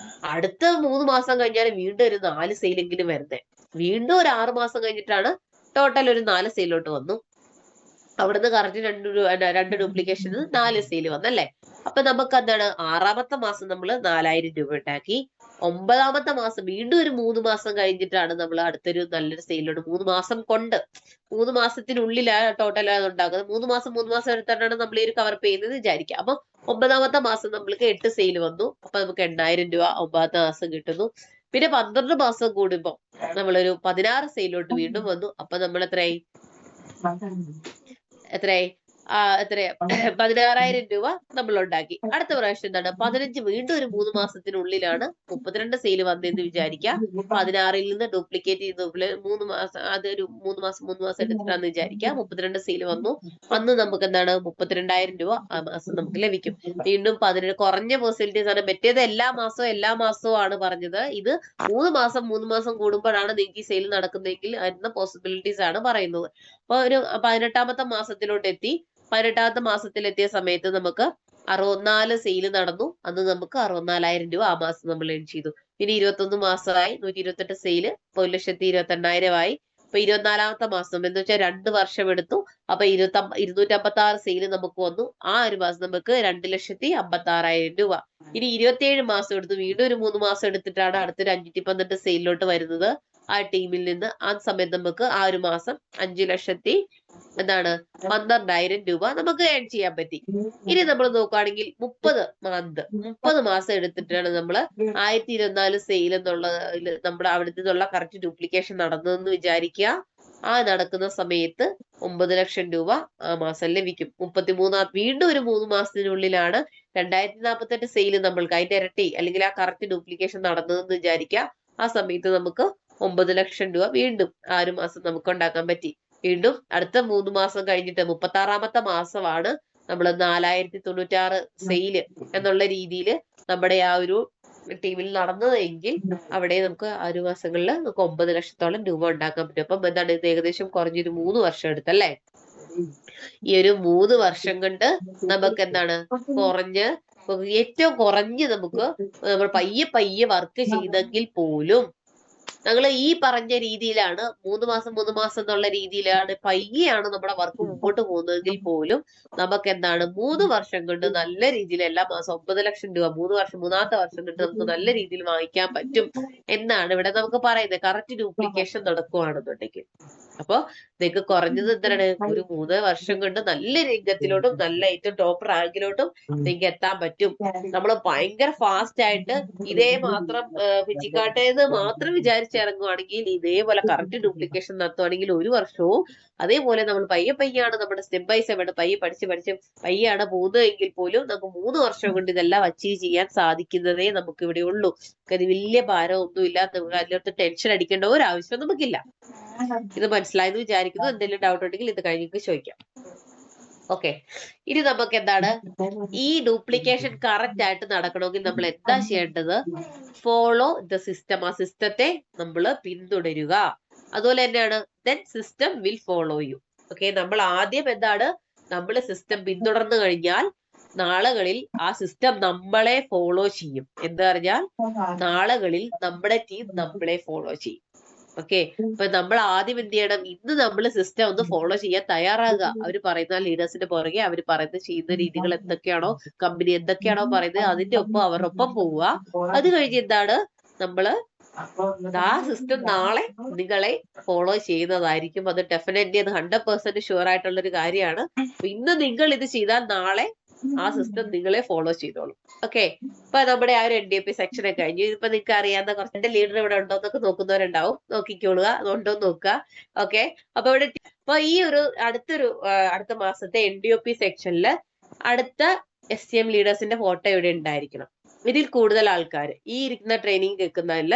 S1: അടുത്ത 3 മാസം കഴിഞ്ഞാൽ വീണ്ടും ഒരു 4 സെയിലെങ്കിലും വരുന്നത്. വീണ്ടും ഒരു 6 മാസം കഴിഞ്ഞിട്ടാണ് ടോട്ടൽ ഒരു 4 സെയിലോട്ട് വന്നു. അവിടുന്ന് കറക്റ്റ് 2 ഡ്യൂപ്ലിക്കേഷൻ 4 സെയിൽ വന്നല്ലേ. അപ്പൊ നമുക്ക് എന്താണ് 6ാമത്തെ മാസം നമ്മൾ 4000 രൂപ ഉണ്ടാക്കി. 9ാമത്തെ മാസം വീണ്ടും ഒരു 3 മാസം കഴിഞ്ഞിട്ടാണ് നമ്മൾ അടുത്തൊരു നല്ലൊരു സെയിലോട്ട്, 3 മാസം കൊണ്ട് 3 മാസത്തിനുള്ളിലാണ് ടോട്ടൽ അത് ഉണ്ടാക്കുന്നത്. 3 മാസം എടുത്തിട്ടാണ് നമ്മൾ ഈ ഒരു കവർ ചെയ്യുന്നത് വിചാരിക്കുക. അപ്പൊ 9ാമത്തെ മാസം നമ്മൾക്ക് 8 സെയിൽ വന്നു. അപ്പൊ നമുക്ക് 8000 രൂപ 9ാമത്തെ മാസം കിട്ടുന്നു. പിന്നെ 12 മാസം കൂടുമ്പോ നമ്മളൊരു 16 സെയിലോട്ട് വീണ്ടും വന്നു. അപ്പൊ നമ്മൾ എത്രയായി 16,000 രൂപ നമ്മൾ ഉണ്ടാക്കി. അടുത്ത പ്രാവശ്യം എന്താണ് 15, വീണ്ടും ഒരു 3 മാസത്തിനുള്ളിലാണ് 32 സെയിൽ വന്നതെന്ന് വിചാരിക്കാം. 16ൽ നിന്ന് ഡ്യൂപ്ലിക്കേറ്റ് ചെയ്ത് 3 മാസം, അതൊരു 3 മാസം എടുത്തിട്ടാന്ന് വിചാരിക്കാം. 32 സെയിൽ വന്നു. അന്ന് നമുക്ക് എന്താണ് 32,000 രൂപ ആ മാസം നമുക്ക് ലഭിക്കും. വീണ്ടും 17 കുറഞ്ഞ പോസിബിലിറ്റീസ് ആണ്. മറ്റേത് എല്ലാ മാസവും ആണ് പറഞ്ഞത്. ഇത് 3 മാസം കൂടുമ്പോഴാണ് നിങ്ങൾക്ക് ഈ സെയിൽ നടക്കുന്നതെങ്കിൽ അതിന്റെ പോസിബിലിറ്റീസ് ആണ് പറയുന്നത്. അപ്പൊ ഒരു 18ാമത്തെ മാസത്തിലോട്ട് എത്തി. 18ാമത്തെ മാസത്തിലെത്തിയ സമയത്ത് നമുക്ക് 64 സെയിൽ നടന്നു. അന്ന് നമുക്ക് 64,000 രൂപ ആ മാസം നമ്മൾ ഏൺ ചെയ്തു. പിന്നെ 21 മാസമായി 128 സെയില് 1,28,000 ആയി. അപ്പൊ 24ാമത്തെ മാസം എന്ന് വെച്ചാൽ 2 വർഷം എടുത്തു. അപ്പൊ 256 സെയില് നമുക്ക് വന്നു. ആ ഒരു മാസം നമുക്ക് 2,56,000 രൂപ. ഇനി 27 മാസം എടുത്തു. വീണ്ടും ഒരു 3 മാസം എടുത്തിട്ടാണ് അടുത്തൊരു 512 സെയിലിലോട്ട് വരുന്നത് ആ ടീമിൽ നിന്ന്. ആ സമയത്ത് നമുക്ക് ആ ഒരു മാസം 5,12,000 രൂപ നമുക്ക് ഏൺ ചെയ്യാൻ പറ്റി. ഇനി നമ്മൾ നോക്കുകയാണെങ്കിൽ 30 മാസം എടുത്തിട്ടാണ് നമ്മള് 1024 സെയിൽ എന്നുള്ള നമ്മുടെ അവിടെ നിന്നുള്ള കറക്റ്റ് ഡ്യൂപ്ലിക്കേഷൻ നടന്നതെന്ന് വിചാരിക്കുക. ആ നടക്കുന്ന സമയത്ത് 9 ലക്ഷം രൂപ ആ മാസം ലഭിക്കും. 33 വീണ്ടും ഒരു 3 മാസത്തിനുള്ളിലാണ് 2048 സെയിൽ നമ്മൾക്ക് അതിന്റെ ഇരട്ടി അല്ലെങ്കിൽ ആ കറക്റ്റ് ഡ്യൂപ്ലിക്കേഷൻ നടന്നതെന്ന് വിചാരിക്കുക. ആ സമയത്ത് നമുക്ക് 9 ലക്ഷം രൂപ വീണ്ടും ആ ഒരു മാസം നമുക്ക് ഉണ്ടാക്കാൻ പറ്റി. വീണ്ടും അടുത്ത 3 മാസം കഴിഞ്ഞിട്ട് 36ാമത്തെ മാസമാണ് നമ്മൾ 4096 സെയില് എന്നുള്ള രീതിയിൽ നമ്മുടെ ആ ഒരു ടീമിൽ നടന്നതെങ്കിൽ അവിടെ നമുക്ക് ആ ഒരു മാസങ്ങളിൽ നമുക്ക് 9 ലക്ഷത്തോളം രൂപ ഉണ്ടാക്കാൻ പറ്റും. അപ്പം എന്താണ് ഇത് ഏകദേശം കുറഞ്ഞൊരു 3 വർഷം എടുത്തല്ലേ. ഈ ഒരു 3 വർഷം കൊണ്ട് നമുക്ക് എന്താണ് ഏറ്റവും കുറഞ്ഞ് നമുക്ക് നമ്മൾ പയ്യെ വർക്ക് ചെയ്തെങ്കിൽ പോലും ഞങ്ങൾ ഈ പറഞ്ഞ രീതിയിലാണ് 3 മാസം എന്നുള്ള രീതിയിലാണ് പയ്യെയാണ് നമ്മുടെ വർക്ക് മുമ്പോട്ട് പോകുന്നതെങ്കിൽ പോലും നമുക്ക് എന്താണ് 3 വർഷം കൊണ്ട് നല്ല രീതിയിൽ എല്ലാ മാസം 9 ലക്ഷം രൂപ 3 വർഷം 3ാമത്തെ വർഷം കൊണ്ട് നമുക്ക് നല്ല രീതിയിൽ വാങ്ങിക്കാൻ പറ്റും എന്നാണ് ഇവിടെ നമുക്ക് പറയുന്നത്. കറക്റ്റ് ഡ്യൂപ്ലിക്കേഷൻ നടക്കുകയാണെന്നുണ്ടെങ്കിൽ. അപ്പൊ നിങ്ങൾക്ക് കുറഞ്ഞത് എന്താണ് ഒരു 3 വർഷം കൊണ്ട് നല്ല രംഗത്തിലോട്ടും നല്ല ഏറ്റവും ടോപ്പ് റാങ്കിലോട്ടും നിങ്ങൾക്ക് എത്താൻ പറ്റും. നമ്മൾ ഭയങ്കര ഫാസ്റ്റ് ആയിട്ട് ഇതേ മാത്രം പിച്ചിക്കാട്ടേന്ന് മാത്രം വിചാരിച്ചിറങ്ങുവാണെങ്കിൽ ഇതേപോലെ കറക്റ്റ് ഡ്യൂപ്ലിക്കേഷൻ നടത്തുവാണെങ്കിൽ 1 വർഷവും അതേപോലെ നമ്മൾ പയ്യാണ് നമ്മുടെ സ്റ്റെപ്പ് ബൈ സ്റ്റെപ്പ് പയ്യെ പഠിച്ച് പയ്യാണ് പോകുന്നതെങ്കിൽ പോലും നമുക്ക് 3 വർഷം കൊണ്ട് ഇതെല്ലാം അച്ചീവ് ചെയ്യാൻ സാധിക്കുന്നതേ നമുക്ക് ഇവിടെ ഉള്ളൂ. അത് വലിയ ഭാരമൊന്നുമില്ല. നമുക്ക് അതിലോട്ട് ടെൻഷൻ അടിക്കേണ്ട ഒരു ആവശ്യം നമുക്കില്ല. ഇത് മനസ്സിലായെന്ന് വിചാരിക്കുന്നു. എന്തെങ്കിലും ഡൗട്ട് ഉണ്ടെങ്കിൽ ഇത് കഴിഞ്ഞിട്ട് ചോദിക്കാം. ഓക്കെ, ഇനി നമുക്ക് എന്താണ് ഈ ഡ്യൂപ്ലിക്കേഷൻ കറക്റ്റ് ആയിട്ട് നടക്കണമെങ്കിൽ നമ്മൾ എന്താ ചെയ്യേണ്ടത്? Follow the system. ആ സിസ്റ്റത്തെ നമ്മൾ പിന്തുടരുക. അതുപോലെ തന്നെയാണ് then system will follow you. Okay, നമ്മൾ ആദ്യം എന്താണ് നമ്മൾ സിസ്റ്റം പിന്തുടർന്നു കഴിഞ്ഞാൽ നാളുകളിൽ ആ സിസ്റ്റം നമ്മളെ ഫോളോ ചെയ്യും. എന്താ പറഞ്ഞാൽ നാളുകളിൽ നമ്മുടെ ടീം നമ്മളെ ഫോളോ ചെയ്യും. ഓക്കെ, അപ്പൊ നമ്മൾ ആദ്യം എന്ത് ചെയ്യണം? ഇന്ന് നമ്മൾ സിസ്റ്റം ഒന്ന് ഫോളോ ചെയ്യാൻ തയ്യാറാകുക. അവർ പറയുന്ന ലീഡേഴ്സിന്റെ പുറകെ അവർ പറയുന്ന ചെയ്യുന്ന രീതികൾ എന്തൊക്കെയാണോ, കമ്പനി എന്തൊക്കെയാണോ പറയുന്നത് അതിന്റെ ഒപ്പം അവരൊപ്പം പോവുക. അത് കഴിഞ്ഞ് എന്താണ് നമ്മള് ആ സിസ്റ്റം നാളെ നിങ്ങളെ ഫോളോ ചെയ്യുന്നതായിരിക്കും. അത് ഡെഫിനറ്റ്ലി അത് 100% ഷുവർ ആയിട്ടുള്ള ഒരു കാര്യമാണ്. ഇന്ന് നിങ്ങൾ ഇത് ചെയ്താൽ നാളെ ആ സിസ്റ്റം നിങ്ങളെ ഫോളോ ചെയ്തോളും. ഓക്കെ, ഇപ്പൊ നമ്മുടെ ആ ഒരു NDAP സെക്ഷൻ ഒക്കെ കഴിഞ്ഞു. ഇപ്പൊ നിങ്ങൾക്ക് അറിയാവുന്ന കുറച്ച് ലീഡർ ഇവിടെ ഉണ്ടോ എന്നൊക്കെ നോക്കുന്നവരുണ്ടാവും. നോക്കിക്കോളുക, അതുണ്ടോ നോക്കുക. ഓക്കെ, അപ്പൊ ഇവിടെ ഇപ്പൊ ഈ ഒരു അടുത്ത മാസത്തെ NDOP സെക്ഷനിൽ അടുത്ത SCM ലീഡേഴ്സിന്റെ ഫോട്ടോ ഇവിടെ ഉണ്ടായിരിക്കണം. ഇതിൽ കൂടുതൽ ആൾക്കാർ ഈ ഇരിക്കുന്ന ട്രെയിനിങ് കേൾക്കുന്നതിൽ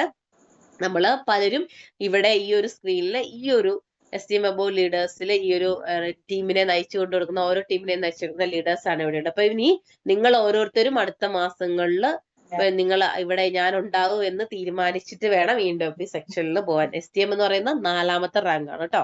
S1: നമ്മള് പലരും ഇവിടെ ഈ ഒരു സ്ക്രീനിൽ ഈ ഒരു എസ്റ്റീം അബോവ് ലീഡേഴ്സിൽ ഈ ഒരു ടീമിനെ നയിച്ചു കൊണ്ട് കൊടുക്കുന്ന ഓരോ ടീമിനെ നയിച്ചു കൊടുക്കുന്ന ലീഡേഴ്സ് ആണ് ഇവിടെ ഉണ്ട്. അപ്പൊ ഇനി നിങ്ങൾ ഓരോരുത്തരും അടുത്ത മാസങ്ങളിൽ നിങ്ങൾ ഇവിടെ ഞാൻ ഉണ്ടാവും എന്ന് തീരുമാനിച്ചിട്ട് വേണം ഈ ഇന്റർവ്യൂ സെക്ഷനിൽ പോകാൻ. STM എന്ന് പറയുന്ന 4ാമത്തെ റാങ്ക് ആണ് കേട്ടോ.